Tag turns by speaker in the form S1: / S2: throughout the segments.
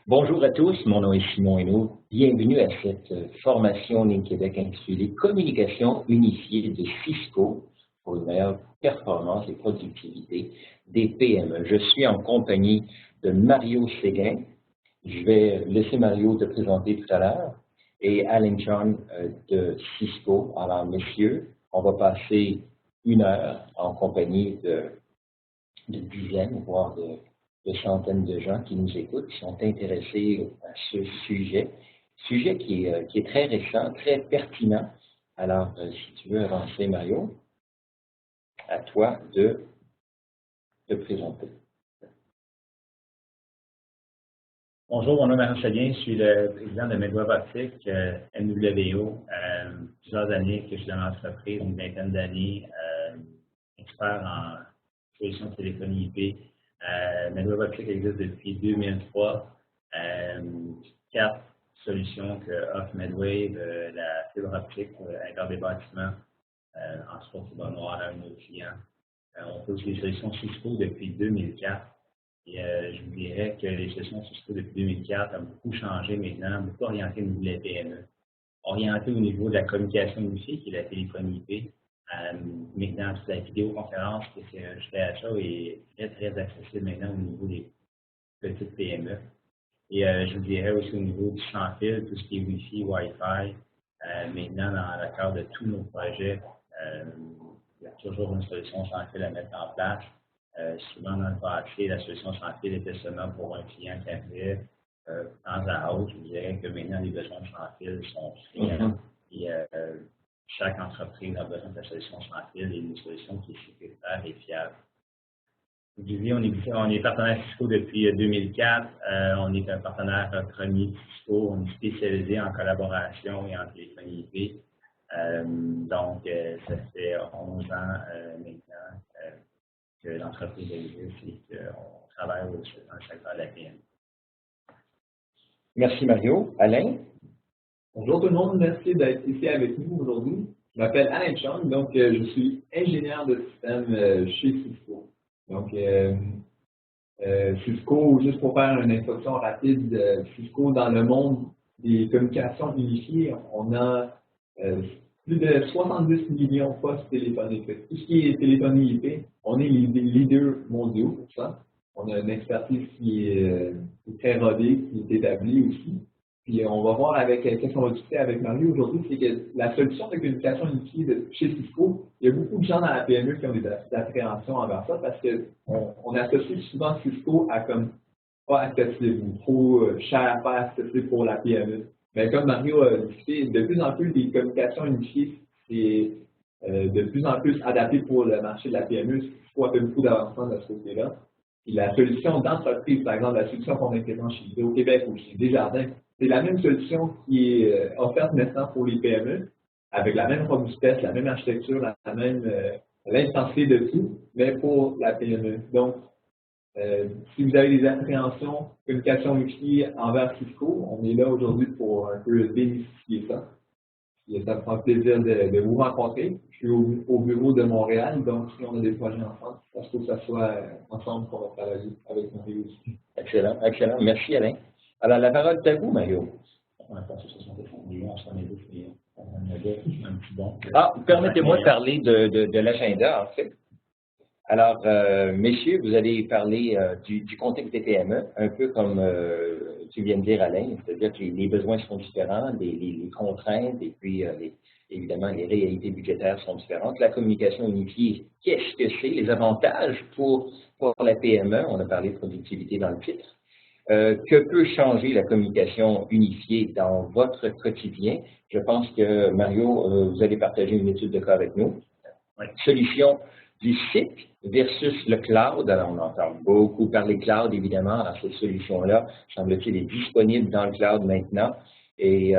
S1: Bonjour à tous, mon nom est Simon Hainaut. Bienvenue à cette formation Ligne Québec intitulée Communication unifiée de Cisco pour une meilleure performance et productivité des PME. Je suis en compagnie de Mario Séguin. Je vais laisser Mario te présenter tout à l'heure et Alain John de Cisco. Alors, messieurs, on va passer 1 heure en compagnie de dizaines, voire de centaines de gens qui nous écoutent, qui sont intéressés à ce sujet qui est très récent, très pertinent. Alors, si tu veux avancer, Mario, à toi de te présenter.
S2: Bonjour, mon nom est Mario Séguin, je suis le président de Medweb Optique, MWO. Plusieurs années que je suis dans l'entreprise, une vingtaine d'années, expert en solutions de téléphonie IP. Medweb Optique existe depuis 2003. 4 solutions que offre Medwave, la fibre optique pour l'intérieur des bâtiments, entre autres fibre noire à un de nos clients. On fait aussi les solutions Cisco depuis 2004. Et je vous dirais que les solutions Cisco depuis 2004 ont beaucoup changé maintenant, beaucoup orientées au niveau de la PME, orientées au niveau de la communication unifiée, qui est la téléphonie IP. Maintenant, toute la vidéoconférence qui s'est ajoutée à ça est très, très accessible maintenant au niveau des petites PME. Et je vous dirais aussi au niveau du sans-fil, tout ce qui est Wi-Fi, Wi-Fi. Maintenant, dans le cadre de tous nos projets, il y a toujours une solution sans-fil à mettre en place. Souvent, dans le passé, la solution sans-fil était seulement pour un client qui avait temps à autre. Je vous dirais que maintenant, les besoins de sans-fil sont fréquents. Et chaque entreprise a besoin de la solution sans-fil et une solution qui est sécuritaire et fiable. Je vous dis, on est partenaire Cisco depuis 2004. On est un partenaire premier Cisco. On est spécialisé en collaboration et en téléphonie IP. Donc, ça fait 11 ans maintenant que l'entreprise existe et qu'on travaille dans le secteur de la PME.
S1: Merci Mario. Alain?
S3: Bonjour tout le monde, merci d'être ici avec nous aujourd'hui. Je m'appelle Alain Chong, donc je suis ingénieur de système chez Cisco. Donc, Cisco, juste pour faire une introduction rapide, Cisco dans le monde des communications unifiées, on a plus de 70 millions de postes téléphoniques. Tout ce qui est téléphonie IP, on est les leaders mondiaux pour ça. On a une expertise qui est très rodée, qui est établie aussi. Puis on va voir avec qu'est-ce qu'on va discuter avec Mario aujourd'hui, c'est que la solution de communication unifiée chez Cisco, il y a beaucoup de gens dans la PME qui ont des appréhensions envers ça parce qu'on associe souvent Cisco à comme pas accessible ou trop cher, pas accessible pour la PME. Mais comme Mario a discuté, de plus en plus les communications unifiées, c'est de plus en plus adapté pour le marché de la PME. Cisco a fait beaucoup d'avancements de ce côté-là. Puis la solution d'entreprise, par exemple, la solution qu'on a présente chez Hydro-Québec ou chez Desjardins, c'est la même solution qui est offerte maintenant pour les PME, avec la même robustesse, la même architecture, la même l'intensité de tout, mais pour la PME. Donc, si vous avez des appréhensions, communication unifiée envers Cisco, on est là aujourd'hui pour un peu démystifier ça. Et ça me fera plaisir de vous rencontrer. Je suis au bureau de Montréal, donc si on a des projets ensemble, il faut que ça soit ensemble qu'on va travailler avec Mario aussi.
S1: Excellent, excellent. Merci Alain. Alors, la parole est à vous, Mario. Permettez-moi de parler de l'agenda, en fait. Alors, messieurs, vous allez parler du contexte des PME, un peu comme tu viens de dire, Alain, c'est-à-dire que les besoins sont différents, les contraintes et puis, évidemment, les réalités budgétaires sont différentes. La communication unifiée, qu'est-ce que c'est? Les avantages pour la PME, on a parlé de productivité dans le titre. Que peut changer la communication unifiée dans votre quotidien? Je pense que, Mario, vous allez partager une étude de cas avec nous.
S2: Oui.
S1: Solution du site versus le cloud. Alors, on entend beaucoup parler cloud, évidemment. Alors, cette solution-là, semble-t-il, est disponible dans le cloud maintenant. Et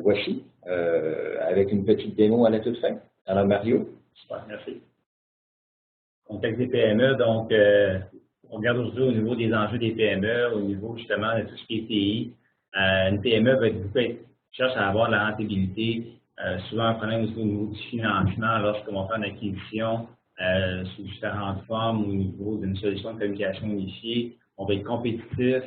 S1: voici, avec une petite démo à la toute fin. Alors, Mario?
S2: Super, merci. Contexte des PME, donc, on regarde aujourd'hui au niveau des enjeux des PME, au niveau justement de tout ce qui est TI. Une PME cherche à avoir de la rentabilité, souvent un problème aussi au niveau du financement lorsqu'on va faire une acquisition sous différentes formes au niveau d'une solution de communication unifiée. On va être compétitif,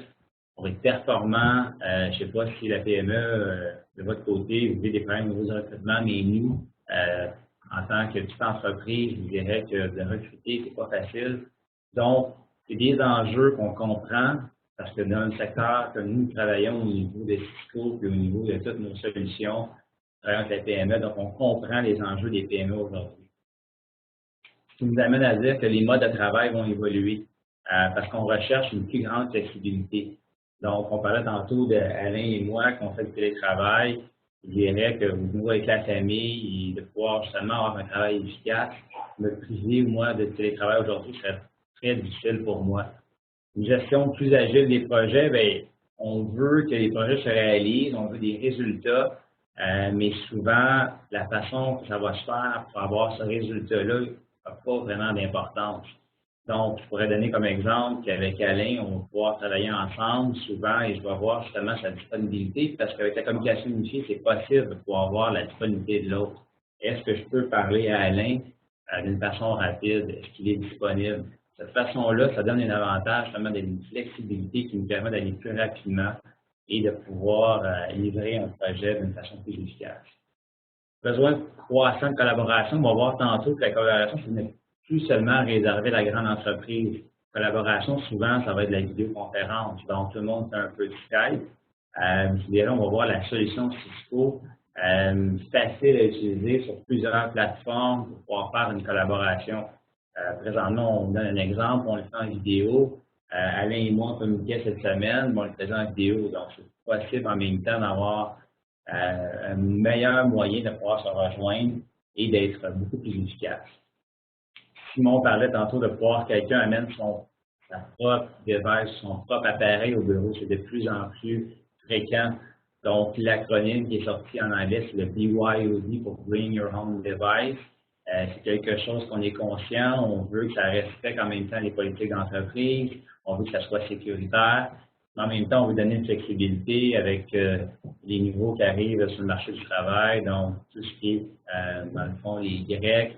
S2: on va être performant. Je ne sais pas si la PME, de votre côté, vous avez des problèmes au niveau du recrutement, mais nous, en tant que petite entreprise, je vous dirais que de recruter, c'est pas facile. Donc, c'est des enjeux qu'on comprend parce que dans le secteur que nous travaillons au niveau des Cisco et au niveau de toutes nos solutions, avec la PME, donc on comprend les enjeux des PME aujourd'hui. Ce qui nous amène à dire que les modes de travail vont évoluer parce qu'on recherche une plus grande flexibilité. Donc, on parlait tantôt d'Alain et moi qu'on fait du télétravail. Je dirais que vous venez avec la famille et de pouvoir justement avoir un travail efficace. Me priver, moi, de télétravail aujourd'hui serait très difficile pour moi. Une gestion plus agile des projets, bien, on veut que les projets se réalisent, on veut des résultats, mais souvent, la façon que ça va se faire pour avoir ce résultat-là n'a pas vraiment d'importance. Donc, je pourrais donner comme exemple qu'avec Alain, on va pouvoir travailler ensemble souvent et je vais voir justement sa disponibilité parce qu'avec la communication unifiée, c'est possible de pouvoir voir la disponibilité de l'autre. Est-ce que je peux parler à Alain d'une façon rapide? Est-ce qu'il est disponible? De cette façon-là, ça donne un avantage, justement, d'une flexibilité qui nous permet d'aller plus rapidement et de pouvoir livrer un projet d'une façon plus efficace. Besoin croissant de collaboration, on va voir tantôt que la collaboration, ce n'est plus seulement réservé à la grande entreprise. Collaboration, souvent, ça va être de la vidéoconférence. Donc, tout le monde fait un peu de Skype. On va voir la solution Cisco, facile à utiliser sur plusieurs plateformes pour pouvoir faire une collaboration. Présentement, on vous donne un exemple, on le fait en vidéo. Alain et moi, on communiquait cette semaine, on le faisait en vidéo. Donc, c'est possible en même temps d'avoir un meilleur moyen de pouvoir se rejoindre et d'être beaucoup plus efficace. Simon parlait tantôt de pouvoir quelqu'un amène sa propre device, son propre appareil au bureau. C'est de plus en plus fréquent. Donc, l'acronyme qui est sorti en anglais, c'est le BYOD pour Bring Your Own Device. C'est quelque chose qu'on est conscient. On veut que ça respecte en même temps les politiques d'entreprise. On veut que ça soit sécuritaire. Mais en même temps, on veut donner une flexibilité avec les nouveaux qui arrivent sur le marché du travail. Donc, tout ce qui est, dans le fond, les Grecs.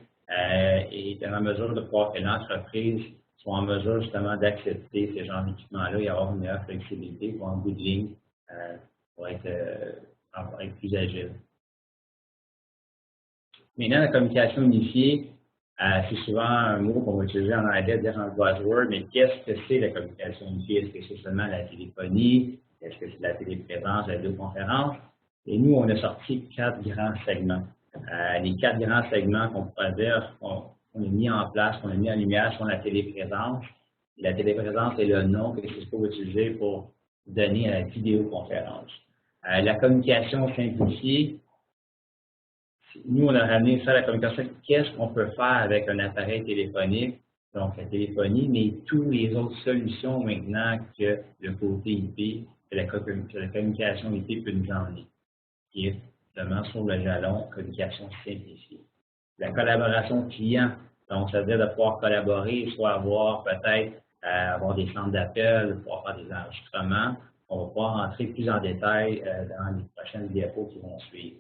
S2: Et en mesure de pouvoir que l'entreprise soit en mesure justement d'accepter ce genre d'équipement-là et avoir une meilleure flexibilité pour un bout de ligne pour être plus agile. Maintenant, la communication unifiée, c'est souvent un mot qu'on va utiliser en anglais, dire un buzzword, mais qu'est-ce que c'est la communication unifiée? Est-ce que c'est seulement la téléphonie? Est-ce que c'est la téléprésence, la vidéoconférence? Et nous, on a sorti 4 grands segments. Les 4 grands segments qu'on pourrait dire qu'on a mis en place, qu'on a mis en lumière sont la téléprésence. La téléprésence est le nom que Cisco va utiliser pour donner à la vidéoconférence. La communication simplifiée, nous, on a ramené ça à la communication. Qu'est-ce qu'on peut faire avec un appareil téléphonique? Donc, la téléphonie, mais toutes les autres solutions maintenant que le côté IP, que la communication IP peut nous emmener, qui est justement sur le jalon communication simplifiée. La collaboration client, donc ça veut dire de pouvoir collaborer, soit avoir peut-être avoir des centres d'appel, pouvoir faire des enregistrements. On va pouvoir entrer plus en détail dans les prochaines diapos qui vont suivre.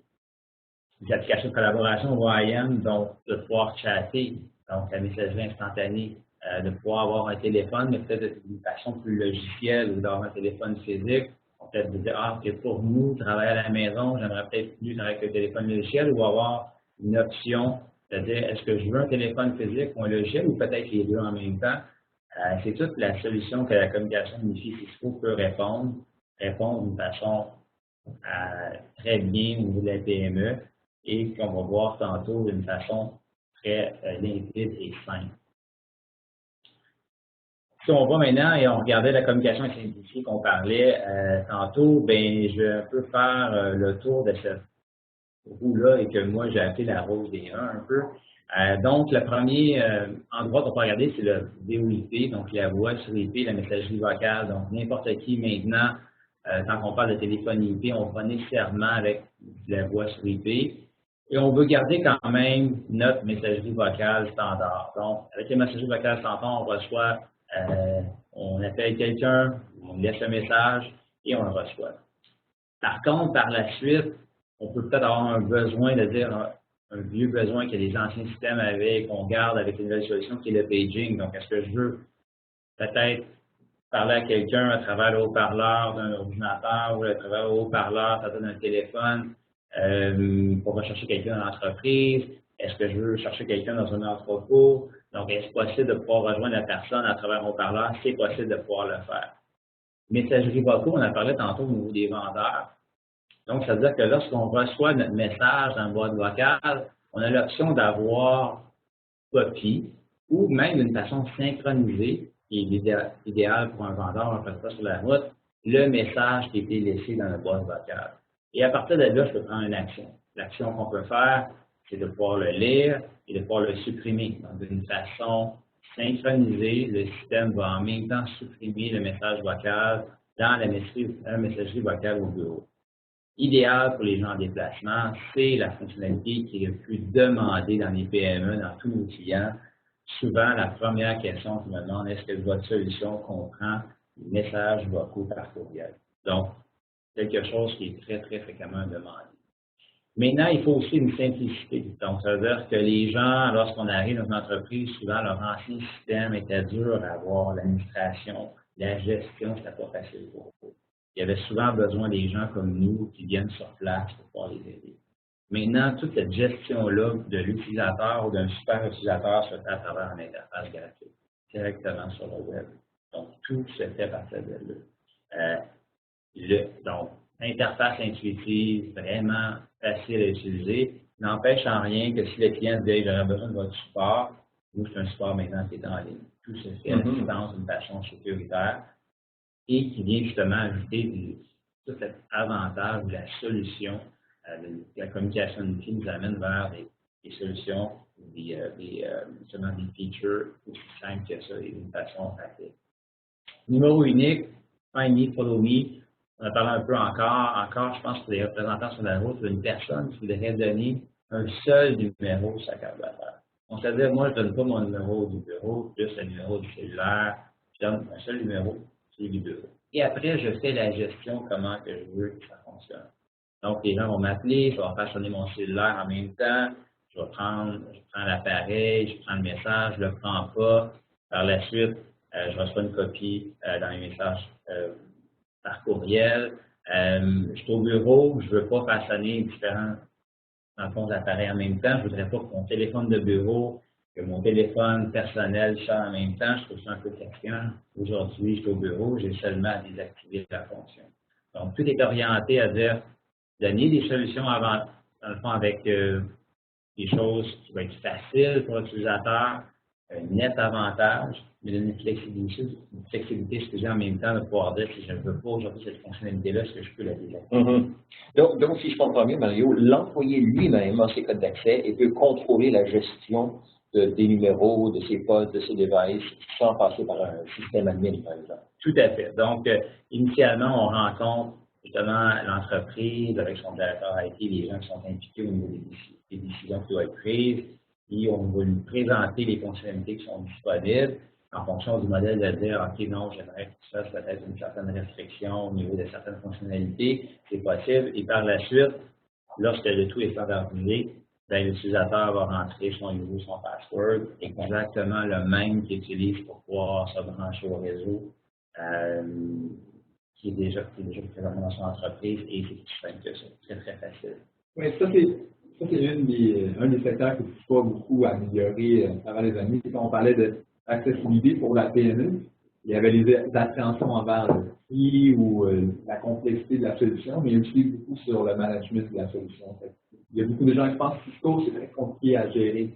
S2: Les applications de collaboration OIM, donc de pouvoir chatter, donc la messagerie instantanée, de pouvoir avoir un téléphone, mais peut-être d'une façon plus logicielle ou d'avoir un téléphone physique. On peut peut-être dire, que pour nous, travailler à la maison, j'aimerais peut-être plus travailler avec le téléphone logiciel ou avoir une option, c'est-à-dire, est-ce que je veux un téléphone physique ou un logiciel ou peut-être les deux en même temps? C'est toute la solution que la communication unifiée Cisco peut répondre d'une façon très bien au niveau de la PME et qu'on va voir tantôt d'une façon très limpide et simple. Si on va maintenant et on regardait la communication simplifiée qu'on parlait tantôt, ben je vais un peu faire le tour de cette roue-là et que moi j'ai appelé la rose des 1 un peu. Donc, le premier endroit qu'on peut regarder, c'est le VoIP, donc la voix sur IP, la messagerie vocale. Donc, n'importe qui maintenant, quand on parle de téléphonie IP, on va nécessairement avec la voix sur IP. Et on veut garder quand même notre messagerie vocale standard. Donc, avec la messagerie vocale standard, on reçoit, on appelle quelqu'un, on laisse un message et on le reçoit. Par contre, par la suite, on peut peut-être avoir un besoin de dire un vieux besoin que les anciens systèmes avaient, qu'on garde avec une nouvelle solution qui est le paging. Donc, est-ce que je veux peut-être parler à quelqu'un à travers le haut-parleur d'un ordinateur ou à travers le haut-parleur d'un téléphone pour rechercher quelqu'un dans l'entreprise? Est-ce que je veux chercher quelqu'un dans un entrepôt? Donc, est-ce possible de pouvoir rejoindre la personne à travers un haut-parleur? C'est possible de pouvoir le faire. Messagerie vocaux, on en parlait tantôt au niveau des vendeurs. Donc, ça veut dire que lorsqu'on reçoit notre message dans la boîte vocale, on a l'option d'avoir copie ou même d'une façon synchronisée, qui est idéal pour un vendeur, on ne fait pas sur la route, le message qui a été laissé dans la boîte vocale. Et à partir de là, je peux prendre une action. L'action qu'on peut faire, c'est de pouvoir le lire et de pouvoir le supprimer. Donc, d'une façon synchronisée, le système va en même temps supprimer le message vocal dans la messagerie vocale au bureau. Idéal pour les gens en déplacement, c'est la fonctionnalité qui est le plus demandée dans les PME, dans tous nos clients. Souvent, la première question qu'ils me demandent, est-ce que votre solution comprend les messages vocaux par courriel? Donc, quelque chose qui est très, très fréquemment demandé. Maintenant, il faut aussi une simplicité. Donc, ça veut dire que les gens, lorsqu'on arrive dans une entreprise, souvent, leur ancien système était dur à avoir, l'administration, la gestion, c'était pas facile pour eux. Il y avait souvent besoin des gens comme nous qui viennent sur place pour pouvoir les aider. Maintenant, toute cette gestion-là de l'utilisateur ou d'un super utilisateur se fait à travers une interface gratuite, directement sur le web. Donc, tout se fait à partir de là. Donc, interface intuitive, vraiment facile à utiliser, n'empêche en rien que si le client dit « j'aurais besoin de votre support », nous, c'est un support maintenant qui est en ligne. Tout se fait à distance d'une façon sécuritaire et qui vient justement ajouter tout cet avantage de la solution, de la communication d'outils nous amène vers des solutions, justement des features aussi simples que ça et d'une façon rapide. Numéro unique, Find Me, Follow Me. On a parlé un peu encore, je pense que les représentants sur la route, une personne qui voudrait donner un seul numéro sur sa carte d'affaires. On se dit, moi, je ne donne pas mon numéro du bureau, plus le numéro du cellulaire, je donne un seul numéro, celui du bureau. Et après, je fais la gestion, comment que je veux que ça fonctionne. Donc, les gens vont m'appeler, ça va faire sonner mon cellulaire en même temps, je prends l'appareil, je prends le message, je ne le prends pas. Par la suite, je reçois une copie dans les messages par courriel. Je suis au bureau, je ne veux pas faire sonner différents appareils en même temps. Je ne voudrais pas que mon téléphone de bureau, que mon téléphone personnel sonne en même temps. Je trouve ça un peu fatigant. Aujourd'hui, je suis au bureau, j'ai seulement à désactiver la fonction. Donc, tout est orienté à dire donner des solutions avant, dans le fond, avec des choses qui vont être faciles pour l'utilisateur, un net avantage, mais donner une flexibilité en même temps de pouvoir dire si je ne veux pas aujourd'hui cette fonctionnalité-là, est-ce que je peux la désactiver?
S1: Donc, si je comprends bien, Mario, l'employé lui-même a ses codes d'accès et peut contrôler la gestion des numéros, de ses postes, de ses devices, sans passer par un système admin, par exemple.
S2: Tout à fait. Donc, initialement, on rencontre justement l'entreprise avec son directeur IT, les gens qui sont impliqués au niveau des décisions qui doivent être prises, et on va lui présenter les fonctionnalités qui sont disponibles en fonction du modèle de dire, OK, non, j'aimerais que ça soit peut-être une certaine restriction au niveau de certaines fonctionnalités, c'est possible. Et par la suite, lorsque le tout est standardisé, l'utilisateur va rentrer son user, son password, exactement le même qu'il utilise pour pouvoir se brancher au réseau, qui est déjà présentement dans son entreprise, et c'est plus simple que ça. C'est très facile.
S3: Oui, ça c'est un des secteurs qui ne pas beaucoup amélioré à travers les années. Quand on parlait d'accessibilité pour la PME, il y avait les appréhensions envers le prix ou la complexité de la solution, mais aussi beaucoup sur le management de la solution. Il y a beaucoup de gens qui pensent que Cisco, c'est très compliqué à gérer.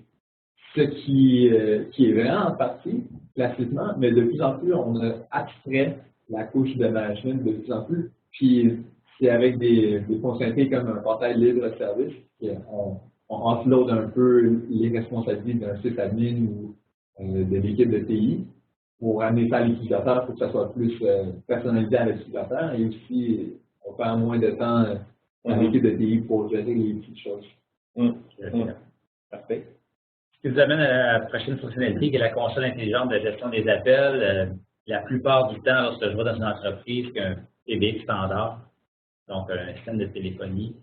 S3: Ce qui est vrai en partie, classiquement, mais de plus en plus, on a abstrait la couche de management de plus en plus. Puis, c'est avec des fonctionnalités comme un portail libre-service qu'on offload un peu les responsabilités d'un site admin ou de l'équipe de TI pour amener ça à l'utilisateur pour que ça soit plus personnalisé à l'utilisateur et aussi on perd moins de temps dans l'équipe de TI pour gérer les petites choses.
S1: Parfait.
S2: Ce qui nous amène à la prochaine fonctionnalité qui est la console intelligente de gestion des appels. La plupart du temps, lorsque je vais dans une entreprise qui a un PBX standard, donc un système de téléphonie,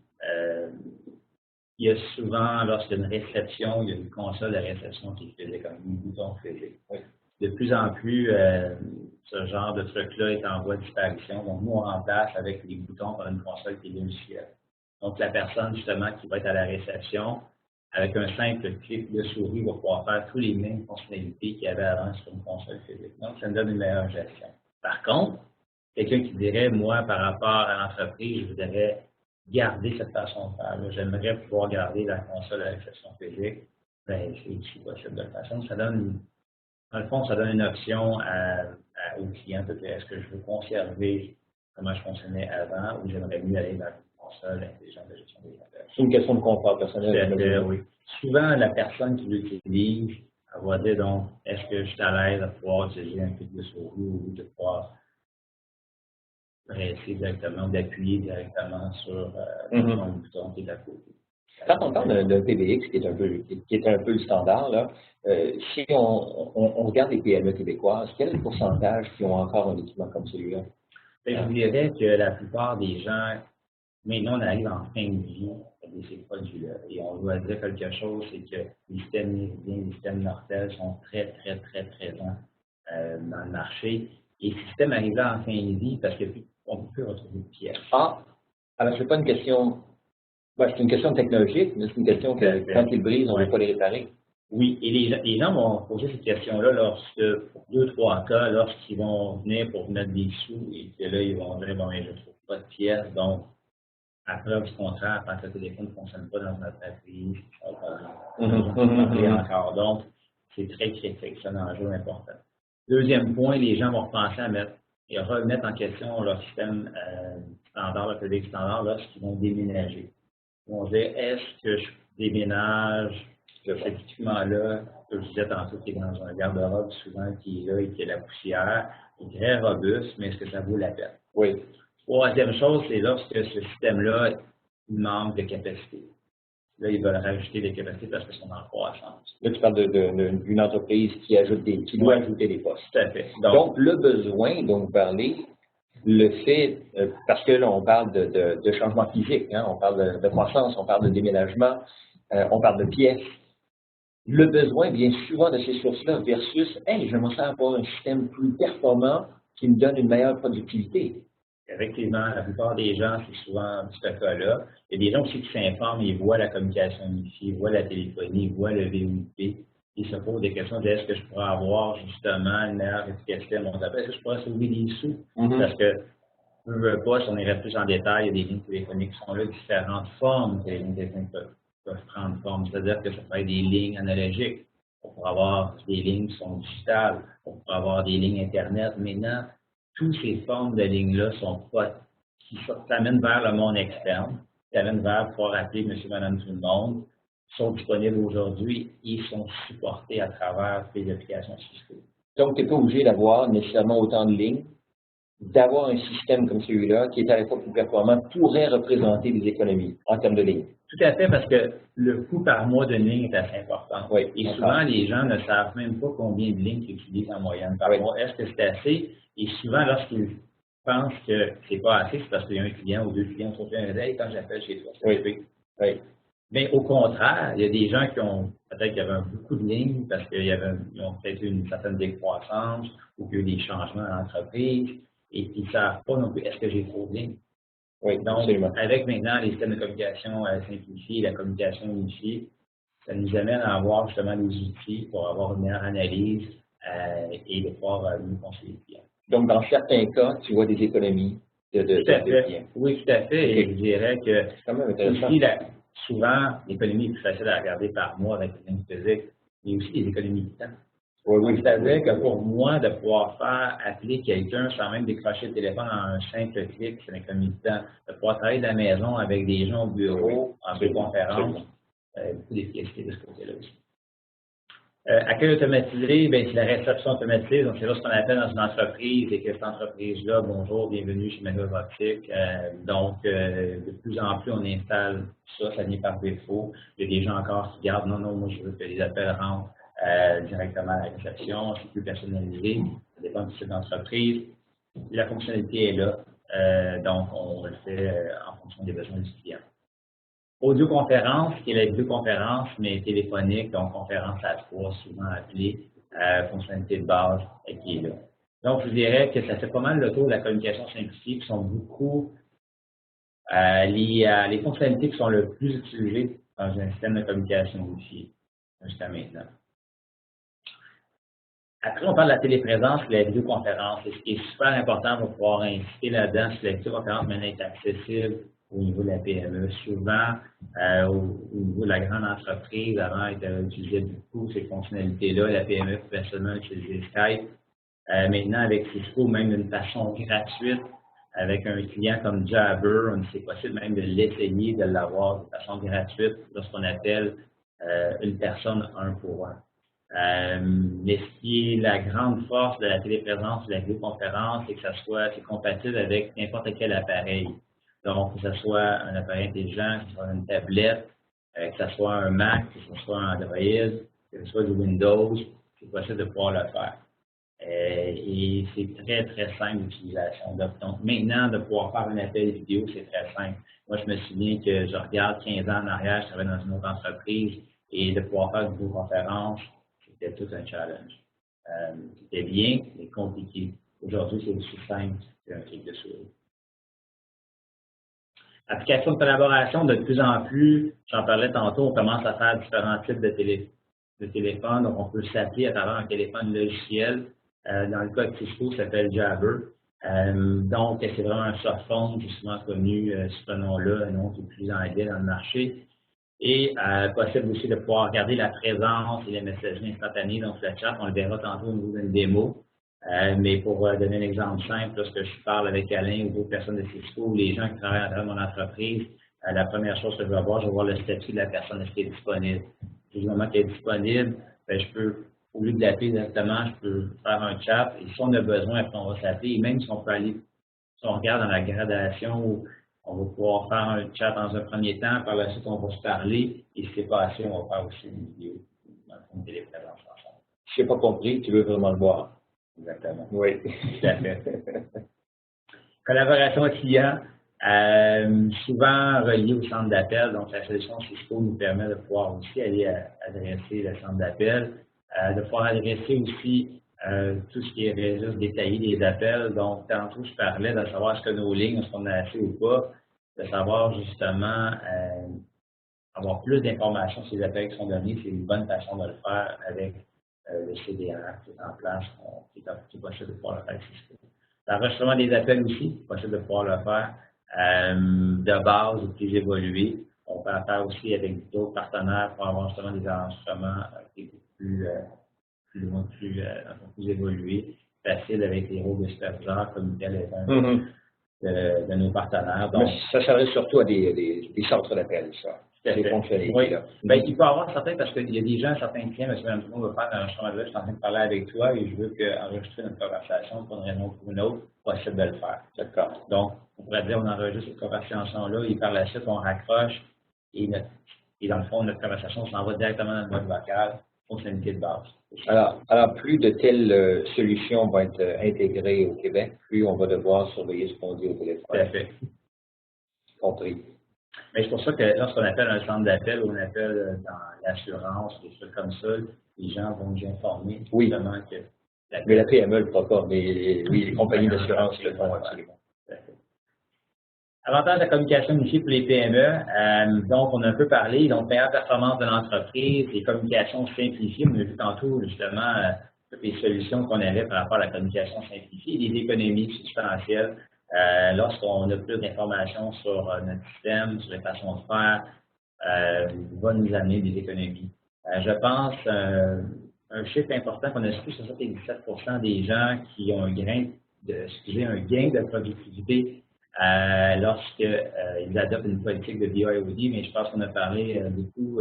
S2: il y a souvent, lorsqu'il y a une réception, il y a une console de réception qui est physique, comme un bouton physique. Oui. De plus en plus, je genre de truc-là est en voie de disparition. Donc, nous, on remplace avec les boutons par une console qui est logicielle. Donc, la personne, justement, qui va être à la réception, avec un simple clic de souris, va pouvoir faire tous les mêmes fonctionnalités qu'il y avait avant sur une console physique. Donc, ça nous donne une meilleure gestion. Par contre, quelqu'un qui dirait, moi, par rapport à l'entreprise, je voudrais garder cette façon de faire. J'aimerais pouvoir garder la console à la réception physique. Ben, c'est aussi possible de le faire. Ça donne, dans le fond, ça donne une option au client de dire est-ce que je veux conserver comment je fonctionnais avant ou j'aimerais mieux aller vers une console intelligente de gestion des appels.
S1: C'est une question de confort personnel.
S2: Oui. Souvent, la personne qui l'utilise, elle va dire donc, est-ce que je suis à l'aise de pouvoir utiliser un clic de souris ou de pouvoir presser directement, d'appuyer directement sur un bouton qui est à côté.
S1: Quand on parle d'un PBX qui est un peu le standard, là, si on regarde les PME québécoises, quel est le pourcentage qui ont encore un équipement comme celui-là?
S2: Je dirais que la plupart des gens, maintenant on arrive en fin de vie de ces produits-là. Et on doit dire quelque chose, c'est que les systèmes méridiens, les systèmes Nortel sont très, très, très présents dans le marché. Et les systèmes arrivent en fin de vie parce qu'on ne peut plus retrouver de pièces.
S1: Alors c'est pas une question. C'est une question technologique, mais c'est une question que quand ils brisent, on ne peut pas les réparer.
S2: Oui, et les gens vont poser cette question-là pour 2-3 cas, lorsqu'ils vont venir pour mettre des sous et que là, ils vont dire, bon, mais je ne trouve pas de pièces, donc, à preuve du contraire, quand le téléphone ne fonctionne pas dans notre appli, ça va encore. Donc, c'est très critique, c'est un enjeu important. Deuxième point, les gens vont repenser à remettre en question leur système standard, leur PBX standard, lorsqu'ils vont déménager. Ils vont dire, est-ce que je déménage cet équipement-là, que je disais tantôt, qui est dans un garde-robe souvent, qui est là et qui a la poussière, qui est très robuste, mais est-ce que ça vaut la peine?
S1: Oui.
S2: Troisième chose, c'est lorsque ce système-là manque de capacité. Là, ils veulent rajouter des capacités parce qu'ils sont en croissance.
S1: Là, tu parles d'une entreprise qui doit ajouter des postes.
S2: Tout à fait.
S1: Donc le besoin dont vous parlez, le fait, parce que là, on parle de changement physique, hein, on parle de croissance, on parle de déménagement, on parle de pièces. Le besoin vient souvent de ces sources-là versus, hey, j'aimerais avoir un système plus performant qui me donne une meilleure productivité.
S2: Effectivement, la plupart des gens, c'est souvent ce cas-là. Il y a des gens aussi qui s'informent, ils voient la communication unifiée, ils voient la téléphonie, ils voient le VoIP, ils se posent des questions de est-ce que je pourrais avoir justement une meilleure efficacité à mon appel, est-ce que je pourrais sauver des sous? Parce que, je ne veux pas, si on irait plus en détail, il y a des lignes téléphoniques qui sont là, différentes formes que les lignes téléphoniques peuvent prendre forme. C'est-à-dire que ça peut être des lignes analogiques. On pourrait avoir des lignes qui sont digitales, on pourrait avoir des lignes Internet. Maintenant, toutes ces formes de lignes-là sont pas, qui s'amènent vers le monde externe, qui amènent vers pouvoir appeler monsieur, madame, tout le monde, sont disponibles aujourd'hui et sont supportés à travers les applications Cisco.
S1: Donc, tu n'es pas obligé d'avoir nécessairement autant de lignes. D'avoir un système comme celui-là, qui est à la fois plus performant, pourrait représenter des économies en termes de lignes.
S2: Tout à fait, parce que le coût par mois de ligne est assez important.
S1: Oui,
S2: et souvent, les gens ne savent même pas combien de lignes ils utilisent en moyenne par mois. Est-ce que c'est assez? Et souvent, lorsqu'ils pensent que c'est pas assez, c'est parce qu'il y a un client ou deux clients qui ont fait un hey, quand j'appelle chez toi.
S1: Oui.
S2: Mais au contraire, il y a des gens qui ont peut-être qu'il y avait beaucoup de lignes parce qu'ils ont peut-être eu une certaine décroissance ou qu'il y a eu des changements dans l'entreprise et qui ne savent pas non plus est-ce que j'ai trop de lignes.
S1: Oui,
S2: donc,
S1: absolument.
S2: avec maintenant les systèmes de communication simplifiés, la communication unifiée, ça nous amène à avoir justement des outils pour avoir une meilleure analyse et de pouvoir mieux conseiller les clients.
S1: Donc, dans certains cas, tu vois des économies de clients.
S2: Oui, tout à fait. Okay. Et je dirais que
S1: quand même intéressant.
S2: Ici, souvent, l'économie est plus facile à regarder par mois avec une ligne physique, mais aussi des économies de temps.
S1: Oui,
S2: c'est-à-dire que pour moi, de pouvoir faire appeler quelqu'un sans même décrocher le téléphone en un simple clic, c'est une économie de temps. De pouvoir travailler de la maison avec des gens au bureau, en conférence, beaucoup d'efficacité de ce côté-là aussi. Accueil automatisé, c'est la réception automatisée. Donc, c'est là ce qu'on appelle dans une entreprise et que cette entreprise-là, bonjour, bienvenue chez Mégarobotique. De plus en plus, on installe ça vient par défaut. Il y a des gens encore qui gardent, non, moi, je veux que les appels rentrent directement à la réception, c'est plus personnalisé, ça dépend du type d'entreprise. La fonctionnalité est là, donc on le fait en fonction des besoins du client. Audioconférence, qui est la vidéoconférence, mais téléphonique, donc conférence à 3, souvent appelée, fonctionnalité de base qui est là. Donc, je dirais que ça fait pas mal le tour de la communication simplifiée, qui sont beaucoup les fonctionnalités qui sont le plus utilisées dans un système de communication unifié jusqu'à maintenant. Après, on parle de la téléprésence et la vidéoconférence. Et ce qui est super important pour pouvoir inciter là-dedans, c'est que la vidéoconférence maintenant est accessible au niveau de la PME. Souvent, au niveau de la grande entreprise, avant, elle utilisait beaucoup ces fonctionnalités-là. La PME pouvait seulement utiliser Skype. Maintenant, avec Cisco, même d'une façon gratuite, avec un client comme Jabber, c'est possible même de l'essayer, de l'avoir de façon gratuite lorsqu'on appelle une personne un pour un. Mais ce qui est la grande force de la téléprésence, de la vidéoconférence, c'est que c'est compatible avec n'importe quel appareil. Donc, que ce soit un appareil intelligent, que ce soit une tablette, que ce soit un Mac, que ce soit un Android, que ce soit du Windows, c'est possible de pouvoir le faire. Et c'est très, très simple d'utilisation. Donc, maintenant, de pouvoir faire un appel vidéo, c'est très simple. Moi, je me souviens que je regarde 15 ans en arrière, je travaillais dans une autre entreprise, et de pouvoir faire une vidéoconférence, c'était tout un challenge. C'était bien, mais compliqué. Aujourd'hui, c'est aussi simple qu'un clic de souris. Application de collaboration, de plus en plus, j'en parlais tantôt, on commence à faire différents types de téléphones. Donc, on peut s'appeler à travers un téléphone logiciel. Dans le cas de Cisco, ça s'appelle Jabber. Donc, c'est vraiment un softphone qui est souvent connu sous ce nom-là, un nom qui est plus anglais dans le marché. Et possible aussi de pouvoir regarder la présence et les messageries instantanées, donc le chat, on le verra tantôt au niveau d'une démo. Mais pour donner un exemple simple, lorsque je parle avec Alain ou d'autres personnes de Cisco ou les gens qui travaillent à travers mon entreprise, la première chose que je vais voir le statut de la personne, est-ce qu'elle est disponible. Du moment qu'elle est disponible, ben, je peux, au lieu de l'appeler directement, je peux faire un chat. Et si on a besoin, après on va s'appeler. Et même si on peut aller, si on regarde dans la gradation, on va pouvoir faire un chat dans un premier temps, par la suite on va se parler. Et si c'est pas assez, on va faire aussi une vidéo, une téléprésence ensemble.
S1: Je n'ai pas compris, tu veux vraiment le voir.
S2: Exactement.
S1: Oui.
S2: Tout à fait. Collaboration client, souvent reliée au centre d'appel. Donc, la solution Cisco nous permet de pouvoir aussi aller adresser le centre d'appel, de pouvoir adresser aussi tout ce qui est registre détaillé des appels. Donc, tantôt, je parlais de savoir est-ce que nos lignes, est-ce qu'on a assez ou pas, de savoir justement avoir plus d'informations sur les appels qui sont donnés. C'est une bonne façon de le faire avec le CDR qui est en place, qui est possible de pouvoir le faire avec Cisco. L'enregistrement des appels aussi, c'est possible de pouvoir le faire de base ou plus évolué. On peut le faire aussi avec d'autres partenaires pour avoir justement des enregistrements qui sont plus évolués, faciles avec les rôles de superviseurs comme tel est un de nos partenaires. Donc,
S1: mais ça s'adresse surtout à des centres d'appel, ça. Ces fonctionnalités-là.
S2: Oui. Ben, il peut y avoir certains, parce qu'il y a des gens, certains clients, M. on va faire un enregistrement de je suis en train de parler avec toi et je veux enregistrer notre conversation pour une raison ou pour une autre, possible de le faire.
S1: D'accord.
S2: Donc, on pourrait dire, on enregistre cette conversation-là et par la suite, on raccroche et dans le fond, notre conversation s'en va directement dans le mode vocal, fonctionnalité de base.
S1: Alors, plus de telles solutions vont être intégrées au Québec, plus on va devoir surveiller ce qu'on dit au téléphone.
S2: Tout à fait.
S1: Compris.
S2: Mais c'est pour ça que lorsqu'on appelle un centre d'appel ou on appelle dans l'assurance, des choses comme ça, les gens vont nous informer justement que
S1: mais la PME le fera pas, mais oui, les compagnies d'assurance le font absolument.
S2: Avantage de la communication unifiée pour les PME. Donc, on a un peu parlé, donc meilleure performance de l'entreprise, les communications simplifiées. On a vu tantôt justement toutes les solutions qu'on avait par rapport à la communication simplifiée, les économies substantielles. Lorsqu'on a plus d'informations sur notre système, sur les façons de faire, va nous amener des économies. Je pense un chiffre important qu'on a su, c'est 77% des gens qui ont un gain de productivité lorsqu'ils adoptent une politique de BYOD, mais je pense qu'on a parlé beaucoup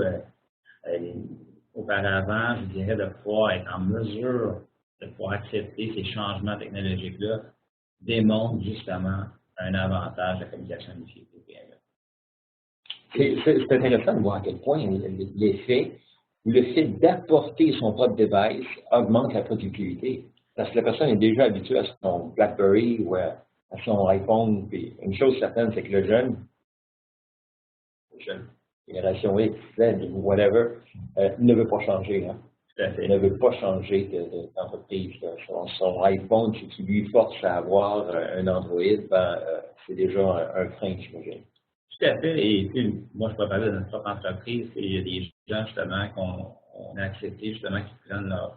S2: auparavant, je dirais, de pouvoir être en mesure de pouvoir accepter ces changements technologiques-là démontre justement un avantage de la communication unifiée pour les PME.
S1: C'est intéressant de voir à quel point le fait d'apporter son propre device augmente la productivité. Parce que la personne est déjà habituée à son BlackBerry ou à son iPhone. Puis une chose certaine, c'est que le jeune, génération X, Z, whatever, ne veut pas changer. Hein. ne veut pas changer d'entreprise. Son iPhone, si tu lui forces à avoir un Android, c'est déjà un frein, j'imagine.
S2: Tout à fait. Et puis, moi, je peux parler de notre propre entreprise. Et il y a des gens, justement, qu'on a accepté, justement, qui prennent leur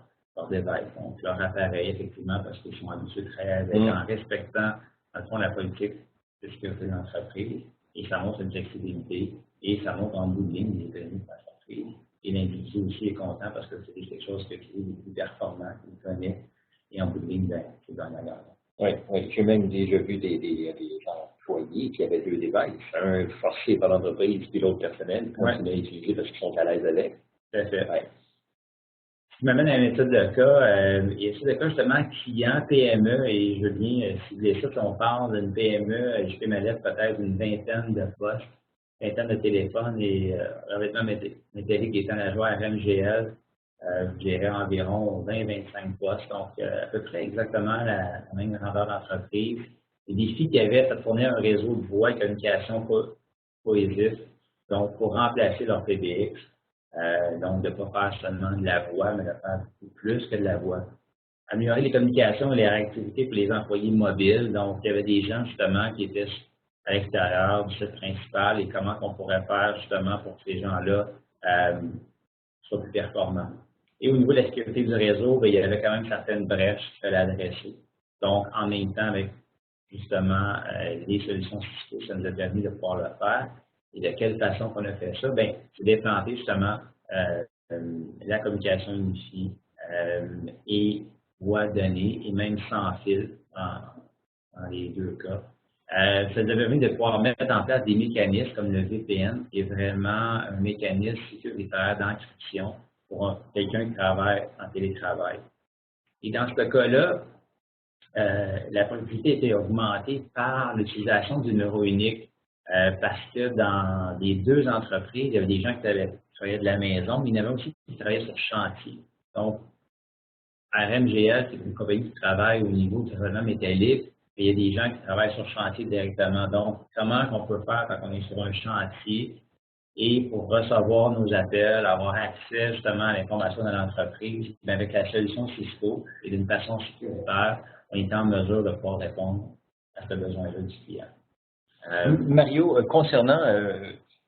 S2: device, donc leur appareil, effectivement, parce qu'ils sont habitués de travailler avec, en respectant, dans le fond, la politique de sécurité de l'entreprise. Et ça montre une flexibilité. Et ça montre en bout de ligne les économies de l'entreprise. Et l'individu aussi est content parce que c'est quelque chose qui est plus performant, qu'il connaît. Et en bout de ligne, c'est dans la garde.
S1: Oui. J'ai même déjà vu des employés qui avaient 2 devices, un forcé par l'entreprise puis l'autre personnel, continuer à utiliser parce qu'ils sont à l'aise avec.
S2: Tout à fait. Ouais. Je m'amène à une étude de cas. Il y a une étude de cas justement client PME et je veux bien cibler ça. Si on parle d'une PME, je fais ma lettre peut-être d'une vingtaine de postes, vingtaine de téléphones et revêtement métallique étant la joie RMGL, je dirais environ 20-25 postes. Donc, à peu près exactement la même grandeur d'entreprise. Les défis qu'il y avait, c'est de fournir un réseau de voix et communication cohésif, donc pour remplacer leur PBX. Donc, de ne pas faire seulement de la voix, mais de faire beaucoup plus que de la voix. Améliorer les communications et les réactivités pour les employés mobiles. Donc, il y avait des gens, justement, qui étaient à l'extérieur du site principal et comment on pourrait faire, justement, pour que ces gens-là soient plus performants. Et au niveau de la sécurité du réseau, bien, il y avait quand même certaines brèches qu'il fallait adresser. Donc, en même temps, avec, justement, les solutions Cisco, ça nous a permis de pouvoir le faire. Et de quelle façon qu'on a fait ça? Bien, c'est d'implanter justement la communication unifiée et voix donnée, et même sans fil dans les 2 cas. Ça nous a permis de pouvoir mettre en place des mécanismes comme le VPN, qui est vraiment un mécanisme sécuritaire d'encryption pour quelqu'un qui travaille en télétravail. Et dans ce cas-là, la productivité était augmentée par l'utilisation du numéro unique. Parce que dans les 2 entreprises, il y avait des gens qui travaillaient de la maison, mais il y en avait aussi qui travaillaient sur chantier. Donc, RMGL, c'est une compagnie qui travaille au niveau du revêtement métallique, et il y a des gens qui travaillent sur chantier directement. Donc, comment on peut faire quand on est sur un chantier et pour recevoir nos appels, avoir accès justement à l'information de l'entreprise, avec la solution Cisco et d'une façon sécuritaire, on est en mesure de pouvoir répondre à ce besoin-là du client.
S1: Mario, concernant,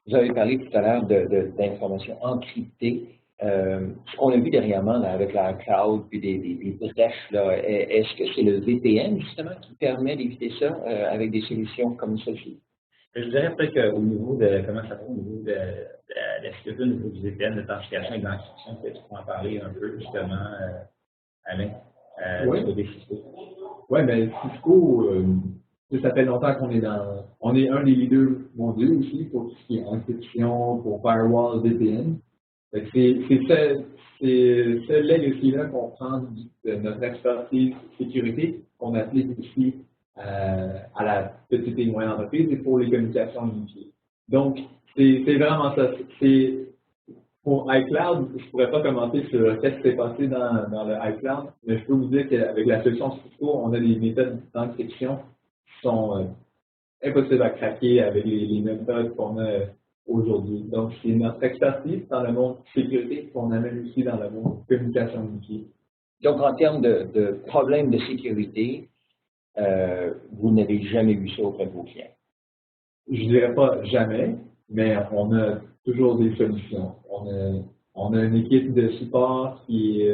S1: vous avez parlé tout à l'heure d'informations encryptées. Ce qu'on a vu dernièrement là, avec la cloud puis des brèches, est-ce que c'est le VPN justement qui permet d'éviter ça avec des solutions comme celle-ci?
S2: Je dirais peut-être qu'au niveau de comment ça va, au niveau de la sécurité, au niveau du VPN, l'authentification et de l'encryption, peut-être qu'on va en parler un peu justement avec Cisco.
S3: Oui, mais Cisco. Ça fait longtemps qu'on est on est un des leaders mondiaux aussi pour tout ce qui est encryption, pour firewall, VPN. C'est ce legacy-là qu'on prend de notre expertise sécurité, qu'on applique ici à la petite et moyenne entreprise et pour les communications unifiées. Donc, c'est vraiment ça. Pour iCloud, je ne pourrais pas commenter sur ce qui s'est passé dans le iCloud, mais je peux vous dire qu'avec la solution Cisco, on a des méthodes d'encryption sont impossibles à craquer avec les méthodes qu'on a aujourd'hui. Donc, c'est notre expertise dans le monde sécurité qu'on amène aussi dans le monde communication unifiée.
S1: Donc, en termes de problèmes de sécurité, vous n'avez jamais vu ça auprès de vos clients?
S3: Je ne dirais pas jamais, mais on a toujours des solutions. On a une équipe de support qui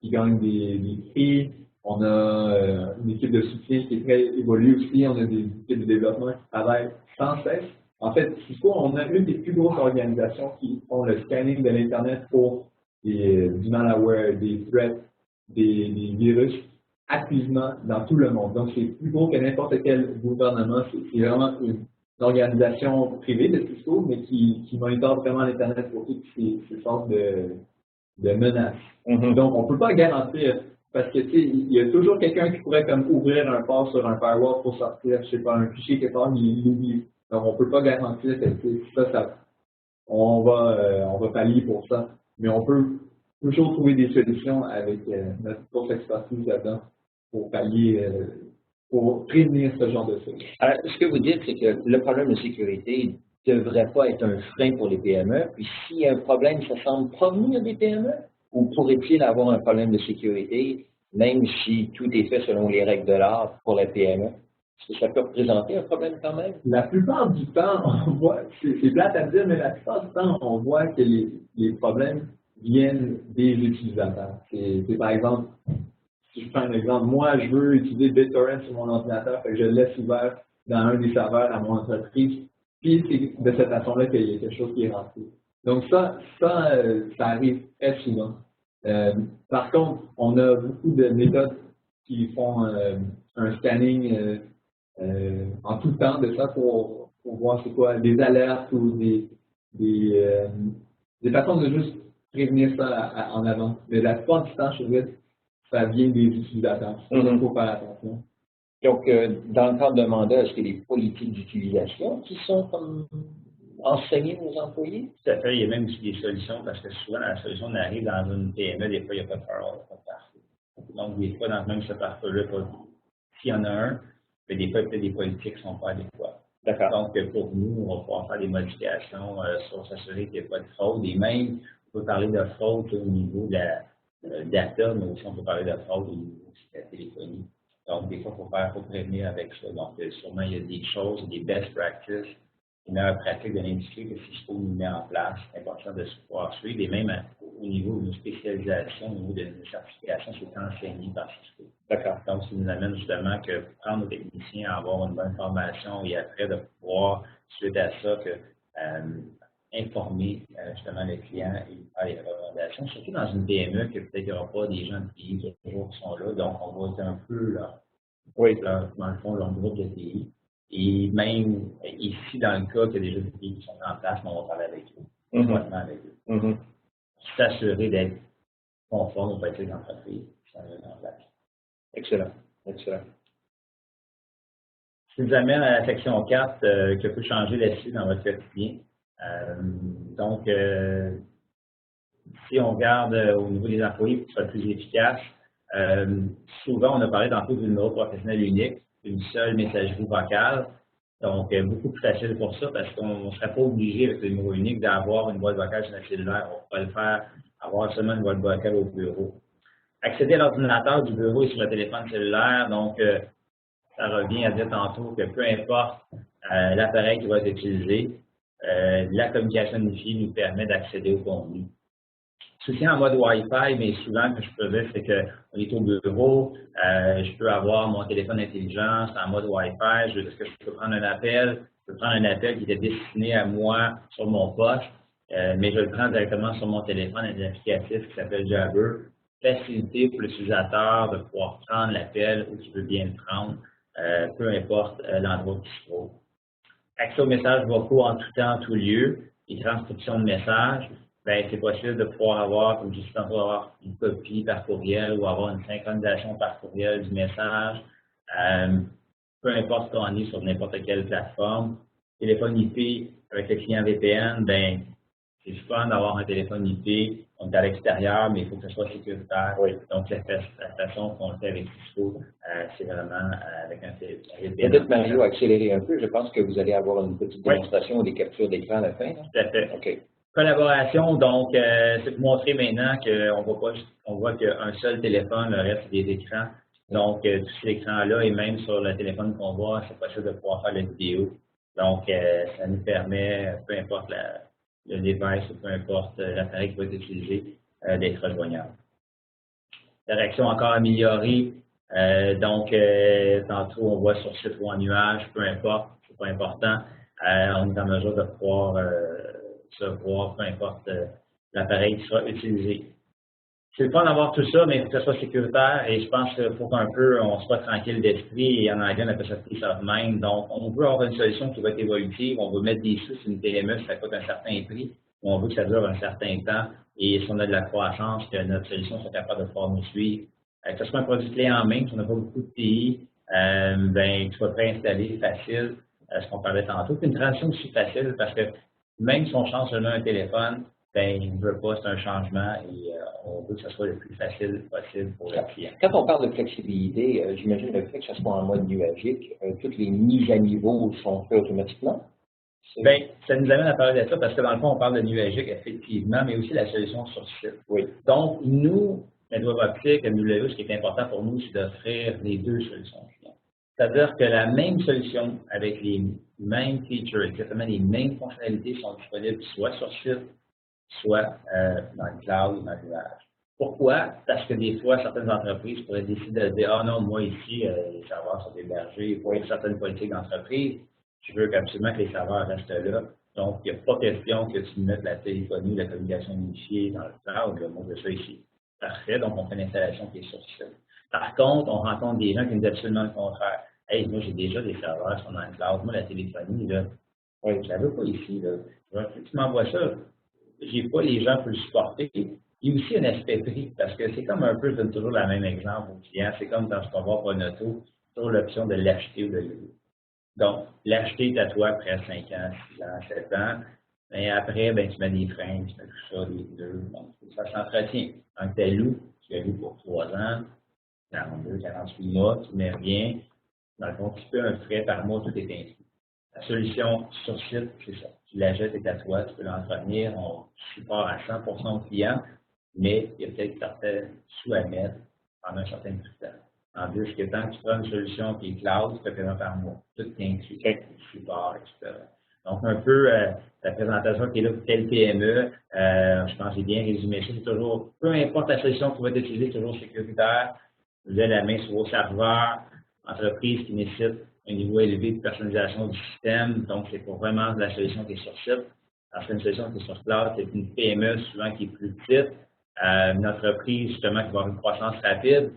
S3: gagne des prix. On a une équipe de soutien qui est très évoluée aussi. On a des équipes de développement qui travaillent sans cesse. En fait, Cisco, on a une des plus grosses organisations qui font le scanning de l'Internet pour du malware, des threats, des virus activement dans tout le monde. Donc, c'est plus gros que n'importe quel gouvernement. C'est vraiment une organisation privée de Cisco, mais qui monitore vraiment l'Internet pour toutes ces sortes de menaces. Donc, on ne peut pas garantir. Parce que, tu sais, il y a toujours quelqu'un qui pourrait comme ouvrir un port sur un firewall pour sortir, je sais pas, un fichier quelque part, mais il l'oublie. Donc, on peut pas garantir que on va pallier pour ça. Mais on peut toujours trouver des solutions avec notre grosse expertise là-dedans pour pallier, pour prévenir ce genre de choses.
S1: Alors, ce que vous dites, c'est que le problème de sécurité ne devrait pas être un frein pour les PME. Puis, s'il y a un problème, ça semble provenir des PME? Ou pourrait-il avoir un problème de sécurité, même si tout est fait selon les règles de l'art pour la PME? Est-ce que ça peut représenter un problème quand même?
S3: La plupart du temps, on voit, c'est plate à dire, mais la plupart du temps, on voit que les problèmes viennent des utilisateurs. C'est par exemple, si je prends un exemple, moi, je veux utiliser BitTorrent sur mon ordinateur, fait que je le laisse ouvert dans un des serveurs à mon entreprise, puis c'est de cette façon-là qu'il y a quelque chose qui est rentré. Donc ça arrive très souvent. Par contre, on a beaucoup de méthodes qui font un scanning en tout temps de ça pour voir c'est quoi, des alertes ou des façons de juste prévenir ça en avant. Mais la plupart du temps, je dirais, ça vient des utilisateurs. Il faut faire attention.
S1: Donc, dans le cadre d'un mandat, est-ce qu'il y a des politiques d'utilisation qui sont comme enseignées aux employés?
S2: Tout à fait. Il y a même aussi des solutions parce que souvent, la solution on arrive dans une PME, des fois, il n'y a pas de firewall, pas de pare-feu. Donc, des fois, dans même ce pare-feu-là, s'il y en a un, mais des fois, peut-être des politiques ne sont pas adéquates.
S1: D'accord.
S2: Donc, pour nous, on va pouvoir faire des modifications sur s'assurer qu'il n'y a pas de fraude. Et même, on peut parler de fraude au niveau de la data, mais aussi on peut parler de fraude au niveau de la téléphonie. Donc, des fois, il faut prévenir avec ça. Donc, sûrement, il y a des choses, des best practices, des meilleures pratiques de l'industrie que Cisco nous met en place. C'est important de se pouvoir suivre. Et même au niveau de spécialisation, au niveau de certification, c'est enseigné par Cisco.
S1: D'accord.
S2: Donc, ça nous amène justement que prendre nos techniciens à avoir une bonne formation et après de pouvoir, suite à ça, informer justement le client et faire les recommandations, surtout dans une PME que peut-être qu'il n'y aura pas des gens de TI qui toujours sont là, donc on va être un peu dans le fond, leur groupe de TI. Et même ici, dans le cas qu'il y a déjà des TI qui sont en place, on va parler avec eux, avec eux. S'assurer d'être conforme aux pratiques d'entreprise qui sont en place.
S1: Excellent, excellent.
S2: Ce qui nous amène à la section 4, que peut changer la-dessus dans votre quotidien. Donc, si on regarde au niveau des employés pour que ce soit plus efficace, souvent on a parlé tantôt du numéro professionnel unique, une seule messagerie vocale. Donc, beaucoup plus facile pour ça parce qu'on ne serait pas obligé avec le numéro unique d'avoir une boîte vocale sur notre cellulaire. On pourrait le faire, avoir seulement une boîte vocale au bureau. Accéder à l'ordinateur du bureau et sur le téléphone cellulaire, donc ça revient à dire tantôt que peu importe l'appareil qui va être utilisé, la communication unifiée nous permet d'accéder au contenu. Ceci en mode Wi-Fi, mais souvent, ce que je faisais, c'est qu'on est au bureau, je peux avoir mon téléphone intelligent, c'est en mode Wi-Fi, est-ce que je peux prendre un appel? Je peux prendre un appel qui était destiné à moi sur mon poste, mais je le prends directement sur mon téléphone avec un applicatif qui s'appelle Jabber. Facilité pour l'utilisateur de pouvoir prendre l'appel où tu veux bien le prendre, peu importe l'endroit où tu se trouves. Accès aux messages vocaux en tout temps, en tout lieu, et transcription de messages, ben, c'est possible de pouvoir avoir, comme je disais tantôt, avoir une copie par courriel ou avoir une synchronisation par courriel du message, peu importe qu'on est sur n'importe quelle plateforme. Téléphone IP avec le client VPN, ben, c'est fun d'avoir un téléphone IP, on est à l'extérieur, mais il faut que ce soit sécuritaire.
S1: Oui.
S2: Donc, la façon qu'on le fait avec Cisco, c'est vraiment avec un VPN.
S1: Peut-être, Mario, accélérer un peu. Je pense que vous allez avoir une petite démonstration des captures d'écran à la fin. Là.
S2: Tout à fait.
S1: OK.
S2: Collaboration, donc, c'est pour montrer maintenant qu'on voit qu'un seul téléphone, le reste, c'est des écrans. Donc, tous ces écrans-là, et même sur le téléphone qu'on voit, c'est possible de pouvoir faire la vidéo. Donc, ça nous permet, peu importe le device ou peu importe l'appareil qui va être utilisé, d'être rejoignable. La réaction encore améliorée. Donc, tantôt, on voit sur site ou en nuage, peu importe, c'est pas important. On est en mesure de pouvoir se voir, peu importe l'appareil qui sera utilisé. C'est le fun d'avoir tout ça, mais il faut que ce soit sécuritaire et je pense qu'il faut qu'un peu on soit tranquille d'esprit et en anglais on appelle ça peace of mind. Donc, on veut avoir une solution qui va être évolutive, on veut mettre des sous sur une PME, ça coûte un certain prix, on veut que ça dure un certain temps et si on a de la croissance, que notre solution soit capable de pouvoir nous suivre. Que ce soit un produit clé en main, si on n'a pas beaucoup de pays, ben, que soit préinstallé, facile, ce qu'on parlait tantôt. Puis une transition aussi facile parce que même si on change seulement un téléphone, ben, il ne veut pas, c'est un changement et on veut que ce soit le plus facile possible pour le client.
S1: Quand on parle de flexibilité, j'imagine le fait que ce soit en mode nuagique, toutes les mises à niveau sont faites automatiquement?
S2: Bien, ça nous amène à parler de ça parce que dans le fond, on parle de nuagique, effectivement, mais aussi la solution sur site.
S1: Oui.
S2: Donc, nous, Network Optique, MW, ce qui est important pour nous, c'est d'offrir les deux solutions clients. C'est-à-dire que la même solution avec les mêmes features, exactement les mêmes fonctionnalités sont disponibles soit sur site, soit dans le cloud ou dans le nuage. Pourquoi? Parce que des fois, certaines entreprises pourraient décider de dire « Ah non, moi ici, les serveurs sont hébergés pour certaines politiques d'entreprise. Je veux absolument que les serveurs restent là. » Donc, il n'y a pas question que tu mettes la téléphonie, la communication unifiée dans le cloud. Moi, je fais ça ici. Parfait, donc on fait l'installation qui est sur site. Par contre, on rencontre des gens qui nous disent absolument le contraire. « Hey, moi, j'ai déjà des serveurs qui sont dans le cloud. Moi, la téléphonie, là, je ne la veux pas ici. Là. Je veux que tu m'envoies ça. J'ai pas les gens pour le supporter. » Il y a aussi un aspect prix, parce que c'est comme un peu, je donne toujours le même exemple aux clients, c'est comme quand je peux voir pour une auto, toujours l'option de l'acheter ou de le louer. Donc, l'acheter est à toi après 5 ans, 6 ans, 7 ans, mais après, ben, tu mets des freins, tu mets tout ça, des pneus, donc ça s'entretient. Quand tu loues, tu as loué pour 3 ans, 42, 48 mois, tu mets rien, dans le fond, tu peux un frais par mois, tout est inclus. La solution sur site, c'est ça. Tu l'achètes, c'est à toi, tu peux l'entretenir, on supporte à 100% au client, mais il y a peut-être certains sous à mettre pendant un certain temps. En plus, que tant que tu prends une solution qui est cloud, tu peux payer par mois. Tout est inclus, le support, etc. Donc, un peu la présentation qui est là pour telle PME, je pense que j'ai bien résumé ça. C'est toujours, peu importe la solution qui va être utilisée, c'est toujours sécuritaire. Vous avez la main sur vos serveurs, entreprise qui nécessite un niveau élevé de personnalisation du système. Donc, c'est pour vraiment la solution qui est sur site. Parce qu'une solution qui est sur cloud, c'est une PME souvent qui est plus petite, une entreprise justement qui va avoir une croissance rapide,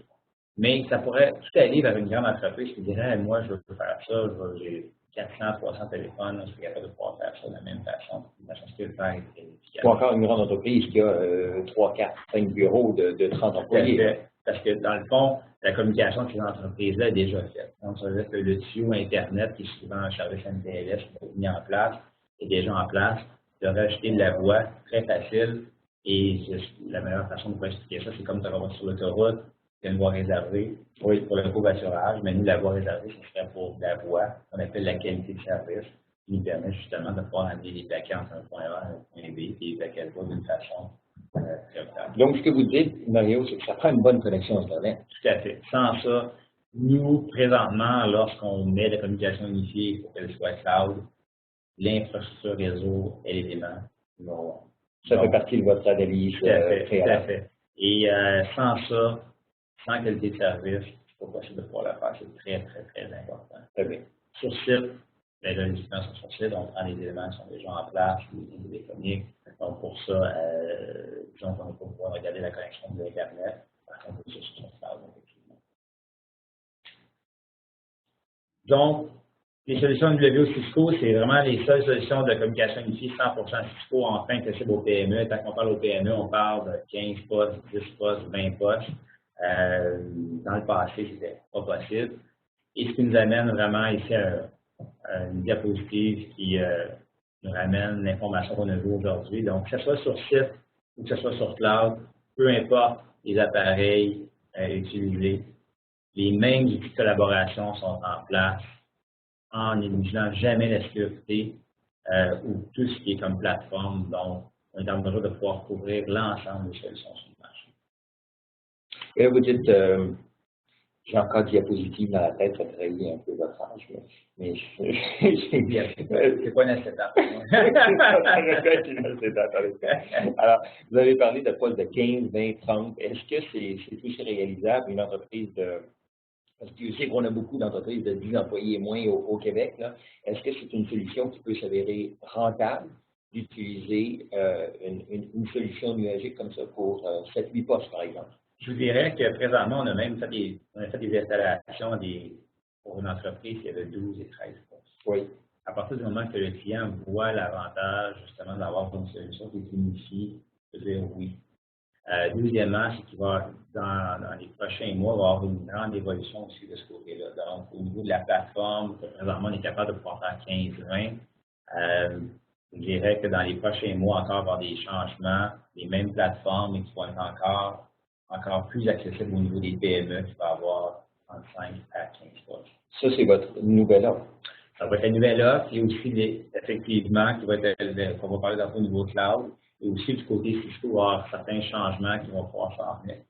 S2: mais ça pourrait tout aller vers une grande entreprise qui dirait moi, je veux faire ça, j'ai 400, 300 téléphones, je suis capable de pouvoir faire ça de la même façon. La chance que le faire est efficace.
S1: Ou encore une grande entreprise qui a 3, 4, 5 bureaux de 30 employés.
S2: Parce que dans le fond, la communication avec ces entreprises-là est déjà faite. Donc, ça veut dire que le tuyau Internet, qui est souvent un service MPLS qui est mis en place, est déjà en place. De rajouter de la voix, très facile. Et la meilleure façon de expliquer ça, c'est comme tu vas sur l'autoroute, il y a une voie réservée pour le covoiturage, mais nous, la voie réservée, ce serait pour la voix, qu'on appelle la qualité de service, qui nous permet justement de pouvoir amener les paquets entre un point A et un point B, et les paquets de voix d'une façon très optimale.
S1: Donc, ce que vous dites, Mario, c'est que ça prend une bonne connexion Internet.
S2: Tout à fait. Sans ça, nous, présentement, lorsqu'on met la communication unifiée pour qu'elle soit cloud, l'infrastructure réseau est l'élément numéro 1.
S1: Ça fait partie de votre analyse préalable.
S2: Tout à fait. Et sans ça, sans qualité de service, c'est pas possible de pouvoir le faire. C'est très, très, très important.
S1: Très bien.
S2: Sur site, ben là, les équipements sont sur site, on prend les éléments qui sont déjà en place, les lignes téléphoniques. Donc, pour ça, disons qu'on ne peut pas pouvoir regarder la connexion de l'Internet. Par contre, on peut sur son cloud, effectivement. Donc, les solutions MW Cisco, c'est vraiment les seules solutions de communication unifiée 100% Cisco, enfin, accessibles aux PME. Tant qu'on parle aux PME, on parle de 15 postes, 10 postes, 20 postes. Dans le passé, c'était pas possible. Et ce qui nous amène vraiment ici à une diapositive qui nous ramène l'information qu'on a vue aujourd'hui. Donc, que ce soit sur site ou que ce soit sur cloud, peu importe les appareils utilisés, les mêmes outils de collaboration sont en place en n'éliminant jamais la sécurité ou tout ce qui est comme plateforme. Donc, on est en mesure de pouvoir couvrir l'ensemble des solutions sur le marché.
S1: Et vous dites, j'ai encore diapositive dans la tête, ça trahit un peu votre âge, mais
S2: c'est pas nécessaire.
S1: Alors, vous avez parlé de postes de 15, 20, 30. Est-ce que c'est aussi réalisable une entreprise de... Parce que je sais qu'on a beaucoup d'entreprises de 10 employés et moins au Québec. Est-ce que c'est une solution qui peut s'avérer rentable d'utiliser une solution nuagique comme ça pour 7-8 postes, par exemple?
S2: Je vous dirais que présentement, on a même fait des installations pour une entreprise qui avait 12 et 13 postes.
S1: Oui.
S2: À partir du moment que le client voit l'avantage, justement, d'avoir une solution qui est unifiée, de dire oui. Deuxièmement, c'est qu'il va, dans les prochains mois, il va y avoir une grande évolution aussi de ce côté-là. Donc, au niveau de la plateforme, présentement, on est capable de pouvoir faire 15-20. Je dirais que dans les prochains mois, encore, il va y avoir des changements, les mêmes plateformes, mais qui vont être encore plus accessibles au niveau des PME, qui va avoir 35 à 15 postes.
S1: Ça, c'est votre nouvelle offre.
S2: Ça va être la nouvelle offre et aussi, effectivement, qu'on va parler d'un peu au niveau cloud. Et aussi, du côté Cisco, il va y avoir certains changements qui vont pouvoir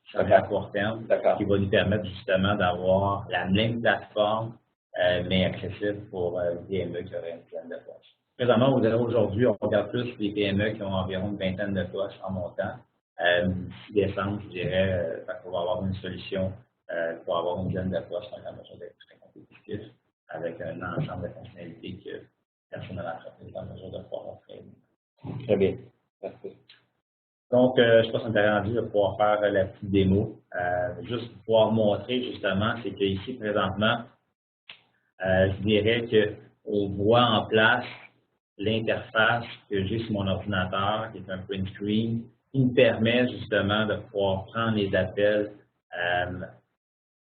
S2: changer à court terme, qui vont nous permettre justement d'avoir la même plateforme, mais accessible pour les PME qui auraient une dizaine de postes. Présentement, aujourd'hui, on regarde plus les PME qui ont environ une vingtaine de postes en montant. D'ici décembre, je dirais, qu'on va avoir une solution pour avoir une dizaine de postes, on est en mesure d'être très compétitif avec un ensemble de fonctionnalités que personne dans l'entreprise est en mesure de pouvoir offrir.
S1: Très bien. Parfait.
S2: Donc, je ne sais pas si on est rendu de pouvoir faire la petite démo. Juste pour pouvoir montrer justement, c'est qu'ici, présentement, je dirais qu'on voit en place l'interface que j'ai sur mon ordinateur, qui est un print screen, qui me permet justement de pouvoir prendre les appels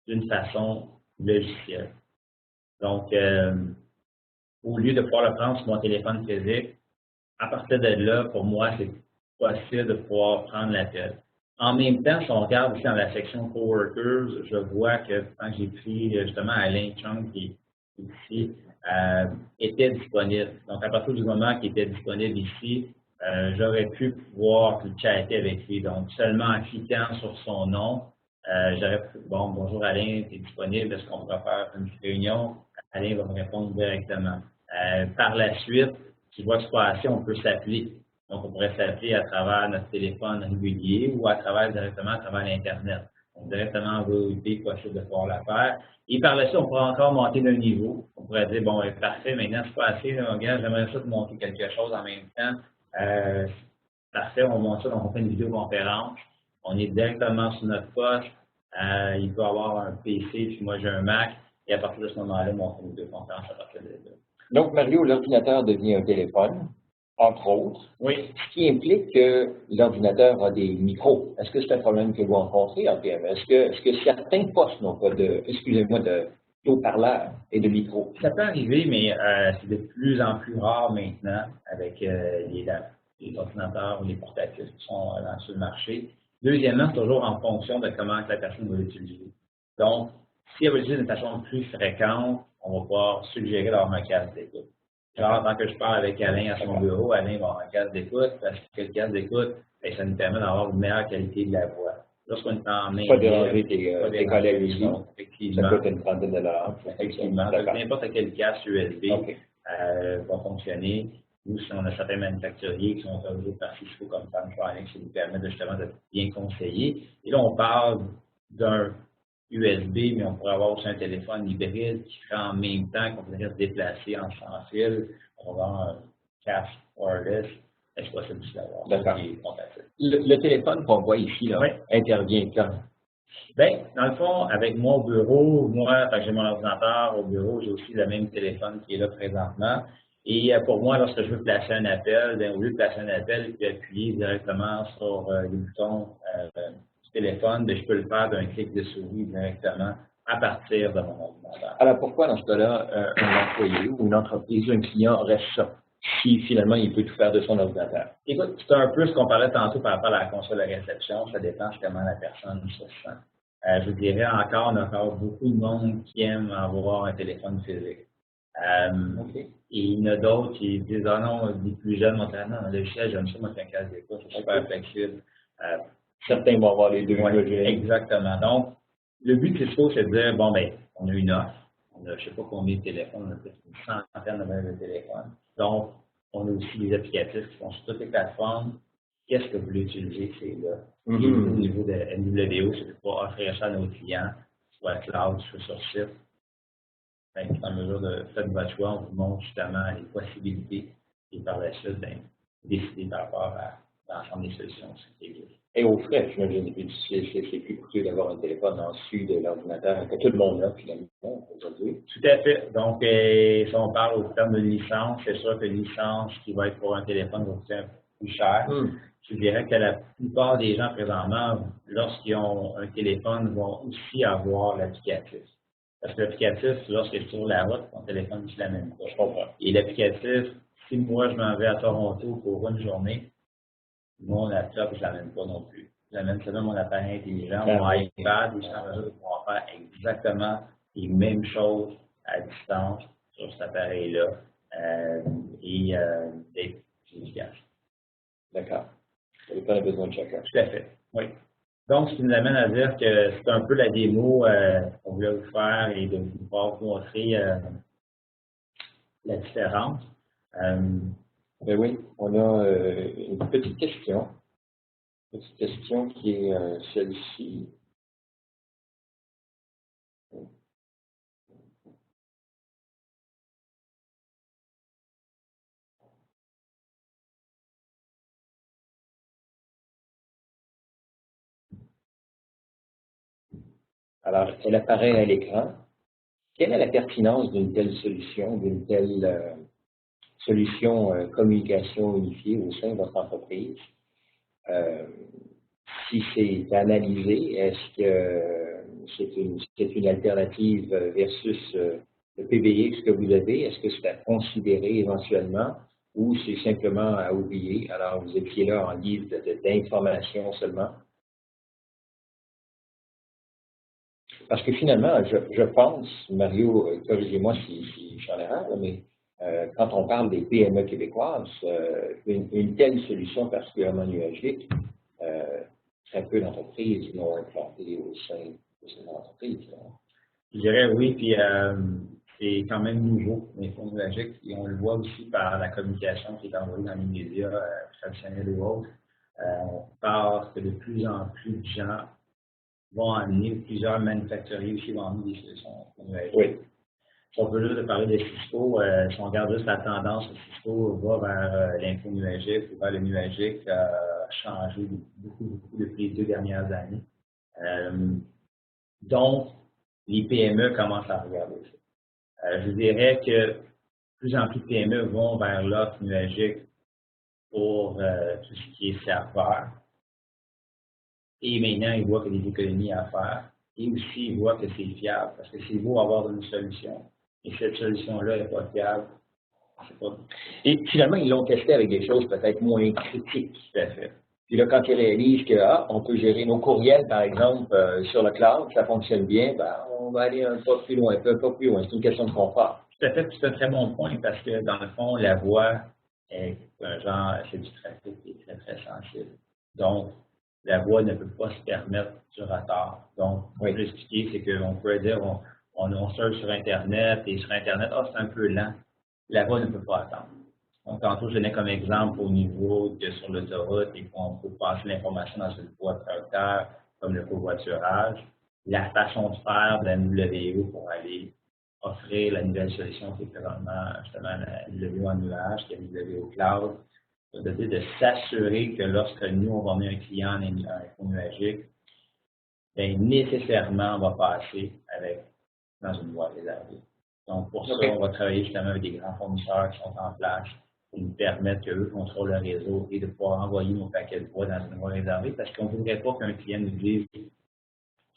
S2: d'une façon logicielle. Donc, au lieu de pouvoir le prendre sur mon téléphone physique, à partir de là, pour moi, c'est possible de pouvoir prendre l'appel. En même temps, si on regarde ici dans la section Coworkers, je vois que quand j'ai pris justement Alain Chung qui est ici, était disponible. Donc, à partir du moment qu'il était disponible ici, j'aurais pu pouvoir chatter avec lui. Donc, seulement en cliquant sur son nom, j'aurais pu, bon, bonjour Alain, tu es disponible, est-ce qu'on pourra faire une petite réunion? Alain va me répondre directement. Par la suite, tu vois ce passer, on peut s'appeler. Donc, on pourrait s'appeler à travers notre téléphone régulier ou directement à travers l'Internet. Donc, directement en VoIP, possible de pouvoir la faire. Et par la suite, on pourrait encore monter d'un niveau. On pourrait dire, bon, parfait, maintenant, c'est pas assez, là, regarde, j'aimerais ça te montrer quelque chose en même temps. Parfait, on monte ça, donc on fait une vidéoconférence. On est directement sur notre poste. Il peut avoir un PC, puis moi j'ai un Mac. Et à partir de ce moment-là, on fait une vidéoconférence à partir de là.
S1: Donc, Mario, l'ordinateur devient un téléphone, entre autres.
S2: Oui.
S1: Ce qui implique que l'ordinateur a des micros. Est-ce que c'est un problème que vous rencontrez en PME? Est-ce que certains postes n'ont pas de haut-parleurs et de micros?
S2: Ça peut arriver, mais c'est de plus en plus rare maintenant avec les ordinateurs ou les portatifs qui sont sur le marché. Deuxièmement, c'est toujours en fonction de comment la personne va l'utiliser. Donc, si elle va l'utiliser d'une façon plus fréquente, on va pouvoir suggérer d'avoir un casque d'écoute. Genre, tant que je parle avec Alain à son bureau, Alain va avoir un casque d'écoute, parce que le casque d'écoute, ça nous permet d'avoir une meilleure qualité de la voix. Lorsqu'on est en main
S1: pas déranger tes collègues aussi.
S2: Effectivement.
S1: Ça coûte une trentaine de dollars.
S2: Effectivement. N'importe quel casque USB va fonctionner. Nous, si on a certains manufacturiers qui sont autorisés par Cisco comme Pantronics, qui nous permettent justement de bien conseiller. Et là, on parle d'un USB, mais on pourrait avoir aussi un téléphone hybride qui fait en même temps qu'on pourrait se déplacer en sans fil. On va avoir un casque wireless. C'est possible aussi d'avoir.
S1: D'accord. Le téléphone qu'on voit ici là, intervient quand?
S2: Bien, dans le fond, avec moi au bureau, j'ai mon ordinateur au bureau, j'ai aussi le même téléphone qui est là présentement. Et pour moi, lorsque je veux placer un appel, bien, au lieu de placer un appel, je peux appuyer directement sur le bouton du téléphone, bien, je peux le faire d'un clic de souris directement à partir de mon ordinateur.
S1: Alors pourquoi dans ce cas-là, un employé ou une entreprise ou un client reste ça? Si finalement il peut tout faire de son ordinateur.
S2: Écoute, c'est un peu ce qu'on parlait tantôt par rapport à la console de réception, ça dépend comment la personne se sent. Je dirais encore, on a encore beaucoup de monde qui aime avoir un téléphone physique. Et il y en a d'autres qui disent, ah non, les plus jeunes, non, le logiciel, j'aime ça, moi, c'est un casque d'écoute, c'est super flexible.
S1: Certains vont avoir les deux.
S2: Exactement. Donc, le but de Cisco, c'est de dire, bon, ben, on a une offre. On a, je ne sais pas combien de téléphones, on a peut-être une centaine de téléphones. Donc, on a aussi des applicatifs qui sont sur toutes les plateformes. Qu'est-ce que vous voulez utiliser? C'est là. Au niveau de NWO, c'est de pouvoir offrir ça à nos clients, soit cloud, soit sur site. C'est en mesure de faire votre choix, on vous montre justement les possibilités et par la suite, décider par rapport à l'ensemble des solutions qui existent.
S1: Et aux frais, j'imagine, c'est plus coûteux d'avoir un téléphone en dessus de l'ordinateur que tout le monde a finalement aujourd'hui.
S2: Tout à fait. Donc, si on parle au terme de licence, c'est sûr que licence qui va être pour un téléphone va coûter un peu plus cher. Je dirais que la plupart des gens présentement, lorsqu'ils ont un téléphone, vont aussi avoir l'applicatif. Parce que l'applicatif, lorsque je suis sur la route, mon téléphone, je ne l'amène pas.
S1: Je comprends.
S2: Et l'applicatif, si moi je m'en vais à Toronto pour une journée, mon laptop, je ne l'amène pas non plus. J'amène seulement mon appareil intelligent, mon iPad, et je suis en mesure de pouvoir faire exactement les mêmes choses à distance sur cet appareil-là et d'être plus efficace.
S1: D'accord. Ça dépend des besoins de chacun.
S2: Tout à fait, oui. Donc, ce qui nous amène à dire que c'est un peu la démo qu'on voulait vous faire et de pouvoir vous montrer la différence.
S1: Ben oui, on a une petite question. Une petite question qui est celle-ci. Alors, elle apparaît à l'écran. Quelle est la pertinence d'une telle solution, d'une telle solution communication unifiée au sein de votre entreprise? Si c'est analysé, est-ce que c'est une alternative versus le PBX que vous avez? Est-ce que c'est à considérer éventuellement ou c'est simplement à oublier? Alors, vous étiez là en guise d'information seulement. Parce que finalement, je pense, Mario, corrigez-moi si je suis en erreur, mais quand on parle des PME québécoises, une telle solution particulièrement nuagique, très peu d'entreprises l'ont implantée au sein de l'entreprise.
S2: Je dirais oui, puis c'est quand même nouveau, l'info nuagique, et on le voit aussi par la communication qui est envoyée dans les médias traditionnels ou autres. On pense que de plus en plus de gens vont amener, plusieurs manufacturiers aussi vont amener des solutions nuagiques.
S1: Oui.
S2: Si on peut juste parler de Cisco, si on regarde juste la tendance, Cisco va vers l'info nuagique ou vers le nuagique, a changé beaucoup depuis les 2 dernières années. Donc, les PME commencent à regarder ça. Je dirais que plus en plus de PME vont vers l'offre nuagique pour tout ce qui est serveur. Et maintenant, ils voient qu'il y a des économies à faire. Et aussi, ils voient que c'est fiable. Parce que c'est beau avoir une solution. Et cette solution-là n'est pas fiable. C'est pas...
S1: Et finalement, ils l'ont testé avec des choses peut-être moins critiques.
S2: Tout à fait.
S1: Puis là, quand ils réalisent on peut gérer nos courriels, par exemple, sur le cloud, ça fonctionne bien, ben, on va aller un pas plus loin, un peu plus loin. C'est une question de confort.
S2: Tout à fait, c'est un très bon point parce que, dans le fond, la voix est un genre, c'est du trafic qui est très sensible. Donc, la voix ne peut pas se permettre du retard. Donc, pour expliquer, c'est qu'on peut dire, on surfe sur Internet et sur Internet, c'est un peu lent. La voix ne peut pas attendre. Donc, tantôt, je donnais comme exemple au niveau de sur l'autoroute et qu'on peut passer l'information dans une boîte tracteur comme le covoiturage. La façon de faire de la WO pour aller offrir la nouvelle solution qui est présentement justement la WO en nuage, qui est la WO Cloud, de s'assurer que lorsque nous, on va mettre un client en info nuagique, bien, nécessairement, on va passer dans une voie réservée. Donc, pour ça, on va travailler justement avec des grands fournisseurs qui sont en place pour nous permettre qu'eux contrôlent le réseau et de pouvoir envoyer nos paquets de voix dans une voie réservée parce qu'on ne voudrait pas qu'un client nous dise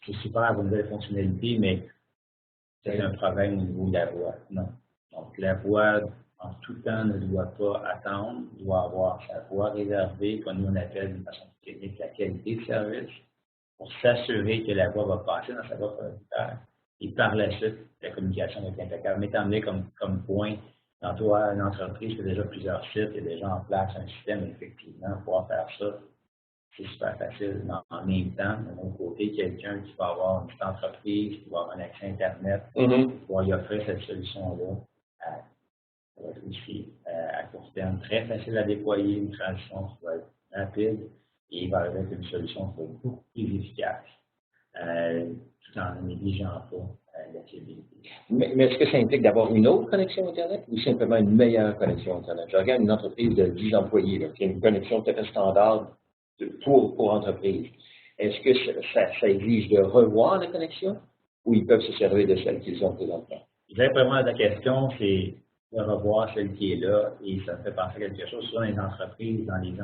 S2: c'est super, vous avez la fonctionnalité, mais c'est un problème au niveau de la voix. Non. Donc, la voix, en tout temps, ne doit pas attendre, doit avoir sa voix réservée, comme nous on appelle de façon technique la qualité de service, pour s'assurer que la voix va passer dans sa voie prioritaire. Et par la suite, la communication va être impeccable. Mais étant donné comme point, dans toi, une entreprise qui a déjà plusieurs sites, il y a déjà en place un système, effectivement, pour pouvoir faire ça, c'est super facile. Mais en même temps, de mon côté, quelqu'un qui va avoir une petite entreprise, qui va avoir un accès Internet, va y offrir cette solution-là aussi à court terme, très facile à déployer, une transition qui va être rapide et il va arriver avec une solution qui va être beaucoup plus efficace, tout en ne négligeant pas la fiabilité.
S1: Mais est-ce que ça implique d'avoir une autre connexion Internet ou simplement une meilleure connexion Internet? Je regarde une entreprise de 10 employés là, qui a une connexion tout à fait standard pour entreprise. Est-ce que ça exige de revoir la connexion ou ils peuvent se servir de celle qu'ils ont présentement?
S2: Je vais répondre à ta question, c'est de revoir celle qui est là et ça me fait penser à quelque chose. Souvent, dans les entreprises, dans les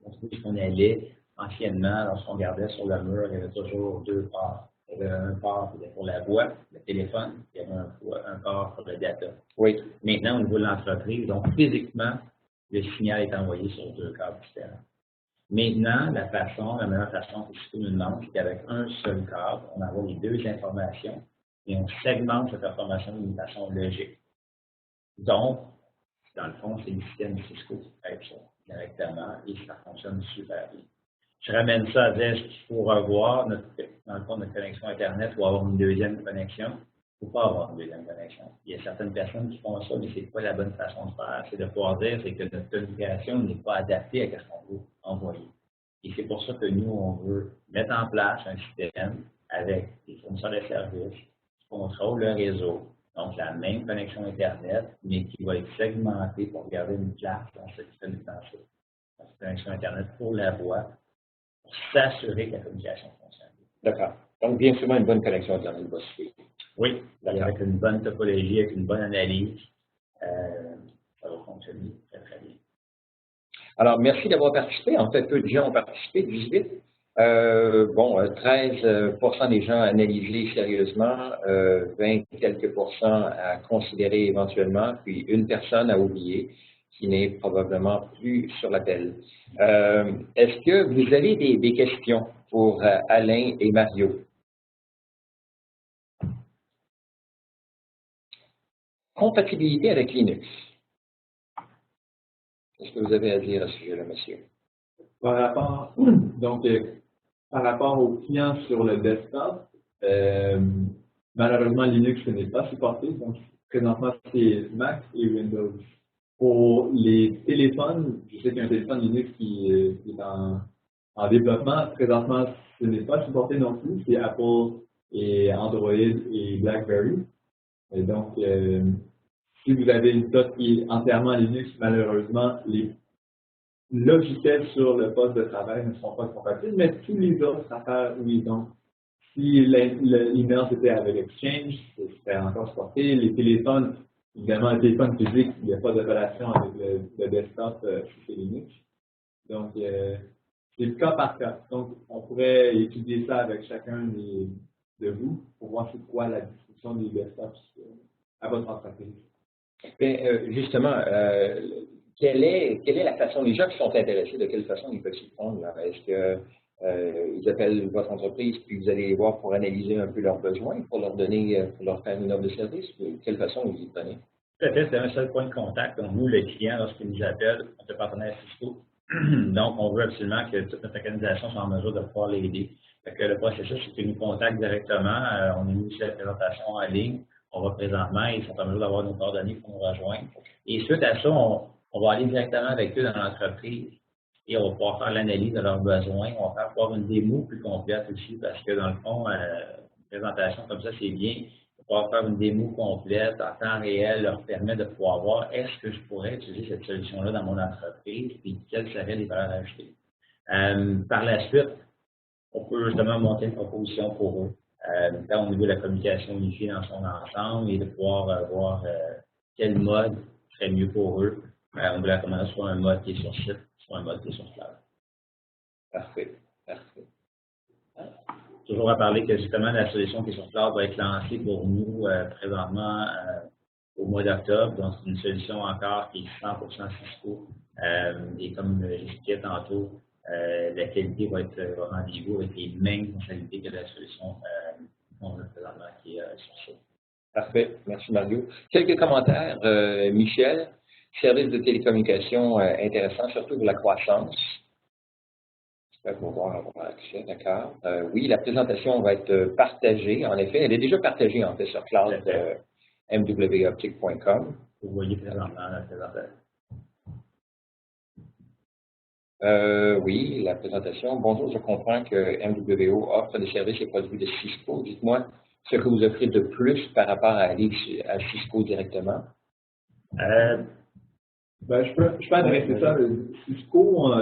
S2: entreprises qu'on allait anciennement, lorsqu'on regardait sur le mur, il y avait toujours 2 ports. Il y avait un port pour la voix, le téléphone, il y avait un port pour le data.
S1: Oui.
S2: Maintenant, au niveau de l'entreprise, donc physiquement, le signal est envoyé sur 2 câbles différents. Maintenant, la meilleure façon que Cisco nous demande, c'est qu'avec un seul câble, on envoie les 2 informations et on segmente cette information d'une façon logique. Donc, dans le fond, c'est le système Cisco qui traite ça directement et ça fonctionne super bien. Je ramène ça à dire, est-ce qu'il faut revoir dans le fond, notre connexion Internet ou avoir une deuxième connexion? Il ne faut pas avoir une deuxième connexion. Il y a certaines personnes qui font ça, mais ce n'est pas la bonne façon de faire. C'est de pouvoir dire c'est que notre communication n'est pas adaptée à ce qu'on veut envoyer. Et c'est pour ça que nous, on veut mettre en place un système avec des fournisseurs de services qui contrôlent le réseau. Donc, la même connexion Internet, mais qui va être segmentée pour garder une place dans cette connexion Internet pour la voix, pour s'assurer que la communication fonctionne.
S1: D'accord. Donc, bien souvent, une bonne connexion Internet va se faire.
S2: Oui, avec une bonne topologie, avec une bonne analyse, ça va fonctionner très, très bien.
S1: Alors, merci d'avoir participé. En fait, peu de gens ont participé, 18. 13% des gens analysés sérieusement, 20 quelques pourcents à considérer éventuellement, puis une personne à oublier, qui n'est probablement plus sur l'appel. Est-ce que vous avez des questions pour Alain et Mario? Compatibilité avec Linux. Qu'est-ce que vous avez à dire à ce sujet-là, monsieur?
S3: Par rapport aux clients sur le desktop, malheureusement, Linux n'est pas supporté. Donc, présentement, c'est Mac et Windows. Pour les téléphones, je sais qu'il y a un téléphone Linux qui est en développement. Présentement, ce n'est pas supporté non plus. C'est Apple et Android et BlackBerry. Et donc, si vous avez une dot qui est entièrement Linux, malheureusement, les logiciels sur le poste de travail ne sont pas compatibles, mais tous les autres affaires, oui. Donc, si l'email c'était avec Exchange, c'était encore supporté. Les téléphones, évidemment, le téléphone physique, il n'y a pas de relation avec le desktop si c'est Linux. Donc, c'est cas par cas. Donc, on pourrait étudier ça avec chacun de vous pour voir c'est quoi la distribution des desktops à votre entreprise.
S1: Mais, justement, quelle est la façon, les gens qui sont intéressés, de quelle façon ils peuvent s'y prendre? Est-ce qu'ils appellent votre entreprise, puis vous allez les voir pour analyser un peu leurs besoins, pour leur faire une offre de service? De quelle façon vous y prenez?
S2: Tout à fait, c'est un seul point de contact. Donc, nous, le client, lorsqu'il nous appelle, on est partenaire Cisco. Donc, on veut absolument que toute notre organisation soit en mesure de pouvoir l'aider. Le processus, c'est qu'ils nous contactent directement. On a mis la présentation en ligne. On va présentement, ils sont en mesure d'avoir nos coordonnées pour nous rejoindre. Et suite à ça, on va aller directement avec eux dans l'entreprise et on va pouvoir faire l'analyse de leurs besoins. On va faire une démo plus complète aussi parce que dans le fond, une présentation comme ça, c'est bien. Pouvoir faire une démo complète en temps réel leur permet de pouvoir voir est-ce que je pourrais utiliser cette solution-là dans mon entreprise et quelles seraient les valeurs ajoutées. Par la suite, on peut justement monter une proposition pour eux. Au niveau de la communication unifiée dans son ensemble et de pouvoir voir quel mode serait mieux pour eux. On veut la commander soit un mode qui est sur site, soit un mode qui est sur cloud.
S1: Parfait, parfait.
S2: Toujours à parler que justement la solution qui est sur cloud va être lancée pour nous présentement au mois d'octobre. Donc, c'est une solution encore qui est 100% Cisco. Et comme j'expliquais tantôt, la qualité va être au rendez-vous avec les mêmes fonctionnalités que la solution qu'on a présentement qui est sur site.
S1: Parfait. Merci, Mario. Quelques commentaires. Michel, service de télécommunication intéressant, surtout pour la croissance. J'espère qu'on va avoir accès, d'accord. Oui, la présentation va être partagée, en effet. Elle est déjà partagée, en fait, sur cloud mwoptic.com.
S2: Vous voyez présentement la présentation.
S1: Oui, la présentation. Bonjour, je comprends que MWO offre des services et produits de Cisco. Dites-moi ce que vous offrez de plus par rapport à aller à Cisco directement.
S3: Je peux adresser ça. Cisco,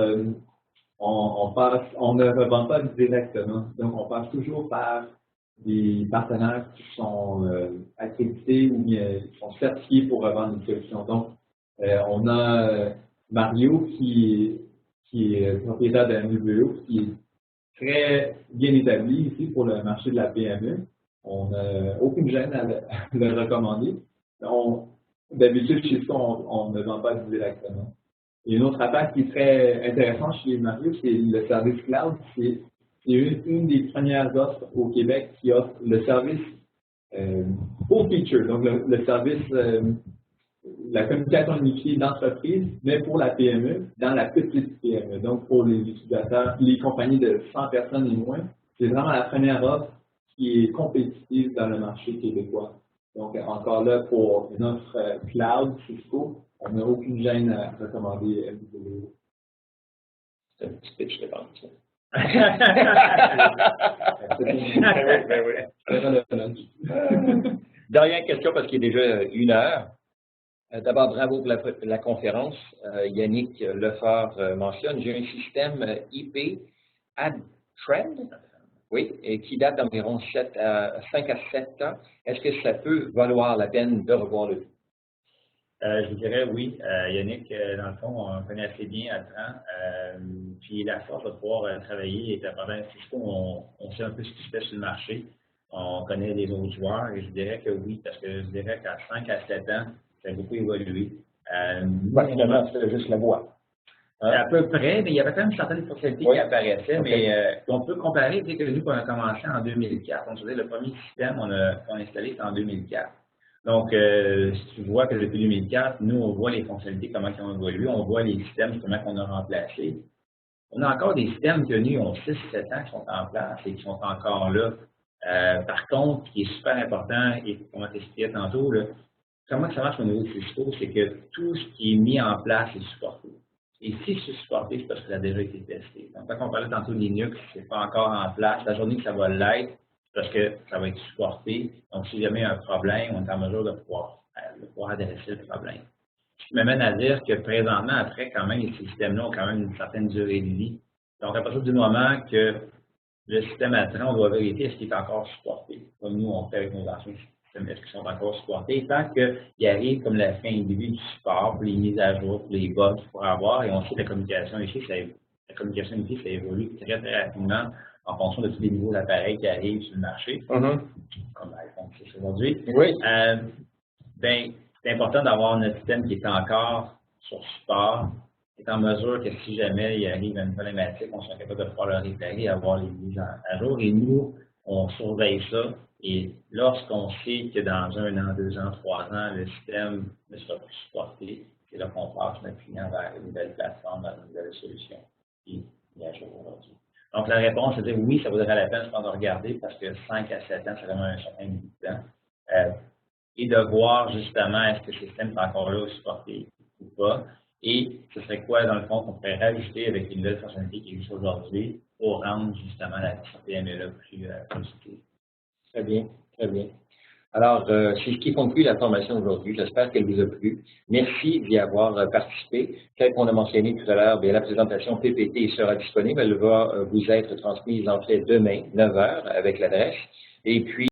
S3: on ne revend pas directement. Donc, on passe toujours par des partenaires qui sont accrédités ou bien qui sont certifiés pour revendre une solution. Donc, on a Mario qui est propriétaire de MWO, qui est très bien établi ici pour le marché de la PME. On n'a aucune gêne à le recommander. D'habitude, chez Cisco, on ne vend pas directement. Et une autre affaire qui est très intéressante chez Mario, c'est le service cloud. C'est une des premières offres au Québec qui offre le service full feature, donc le service la communication unifiée d'entreprise, mais pour la PME, dans la petite PME. Donc, pour les utilisateurs, les compagnies de 100 personnes et moins, c'est vraiment la première offre qui est compétitive dans le marché québécois. Donc, encore là, pour une offre cloud Cisco, on n'a aucune gêne à recommander MWO.
S1: C'est un petit pitch de vente, ça. Dernière question parce qu'il est déjà 1 heure. D'abord, bravo pour la conférence. Yannick Lefort mentionne, j'ai un système IP AdTrend, oui, et qui date d'environ 5 à 7 ans. Est-ce que ça peut valoir la peine de revoir le tout?
S2: Je vous dirais oui. Yannick, dans le fond, on connaît assez bien Altran. Puis la force de pouvoir travailler et pendant Cisco, on sait un peu ce qui se fait sur le marché. On connaît les autres joueurs et je dirais que oui, parce que je dirais qu'à 5 à 7 ans, ça a beaucoup évolué.
S1: Finalement, c'est juste la voix.
S2: À peu près, mais il y avait quand même certaines fonctionnalités qui apparaissaient, mais on peut comparer, dès que nous, on a commencé en 2004, on se disait le premier système qu'on a installé, c'était en 2004. Donc, si tu vois que depuis 2004, nous, on voit les fonctionnalités, comment ils ont évolué, on voit les systèmes, comment on a remplacé. On a encore des systèmes qui ont 6-7 ans qui sont en place et qui sont encore là. Par contre, ce qui est super important, et comment t'expliquais tantôt, là, comment ça marche au niveau de Cisco, c'est que tout ce qui est mis en place est supporté. Et si c'est supporté, c'est parce que ça a déjà été testé. Donc, quand on parlait tantôt de Linux, c'est pas encore en place. La journée que ça va l'être, parce que ça va être supporté. Donc, si jamais il y a un problème, on est en mesure de pouvoir adresser le problème. Ce qui m'amène à dire que présentement, après, quand même, ces systèmes-là ont quand même une certaine durée de vie. Donc, à partir du moment que le système Altran, on doit vérifier est-ce qu'il est encore supporté. Comme nous, on fait avec nos anciens systèmes, est-ce qu'ils sont encore supportés. Tant qu'il arrive comme la fin de vie du support, pour les mises à jour, pour les bugs qu'il pourrait avoir, et on sait que la communication ici, ça évolue très, très rapidement en fonction de tous les nouveaux appareils qui arrivent sur le marché, comme l'iPhone 6 aujourd'hui.
S1: Oui.
S2: C'est important d'avoir notre système qui est encore sur support, qui est en mesure que si jamais il arrive une problématique, on soit capable de pouvoir le réparer et avoir les mises à jour. Et nous, on surveille ça. Et lorsqu'on sait que dans 1 an, 2 ans, 3 ans, le système ne sera plus supporté, c'est là qu'on passe notre client vers une nouvelle plateforme, vers une nouvelle solution qui est à jour aujourd'hui. Donc, la réponse, c'est oui, ça vaudrait la peine je pense, de regarder parce que 5 à 7 ans, c'est vraiment un certain bout de temps. Et de voir justement est-ce que le système est encore là supporté ou pas. Et ce serait quoi, dans le fond, qu'on pourrait rajouter avec les nouvelles fonctionnalités qui existent aujourd'hui pour rendre justement la PME-là plus utile.
S1: Très bien, très bien. Alors, c'est ce qui conclut la formation aujourd'hui. J'espère qu'elle vous a plu. Merci d'y avoir participé. Tel qu'on a mentionné tout à l'heure, la présentation PPT sera disponible. Elle va vous être transmise en fait demain, 9 h, avec l'adresse. Et puis,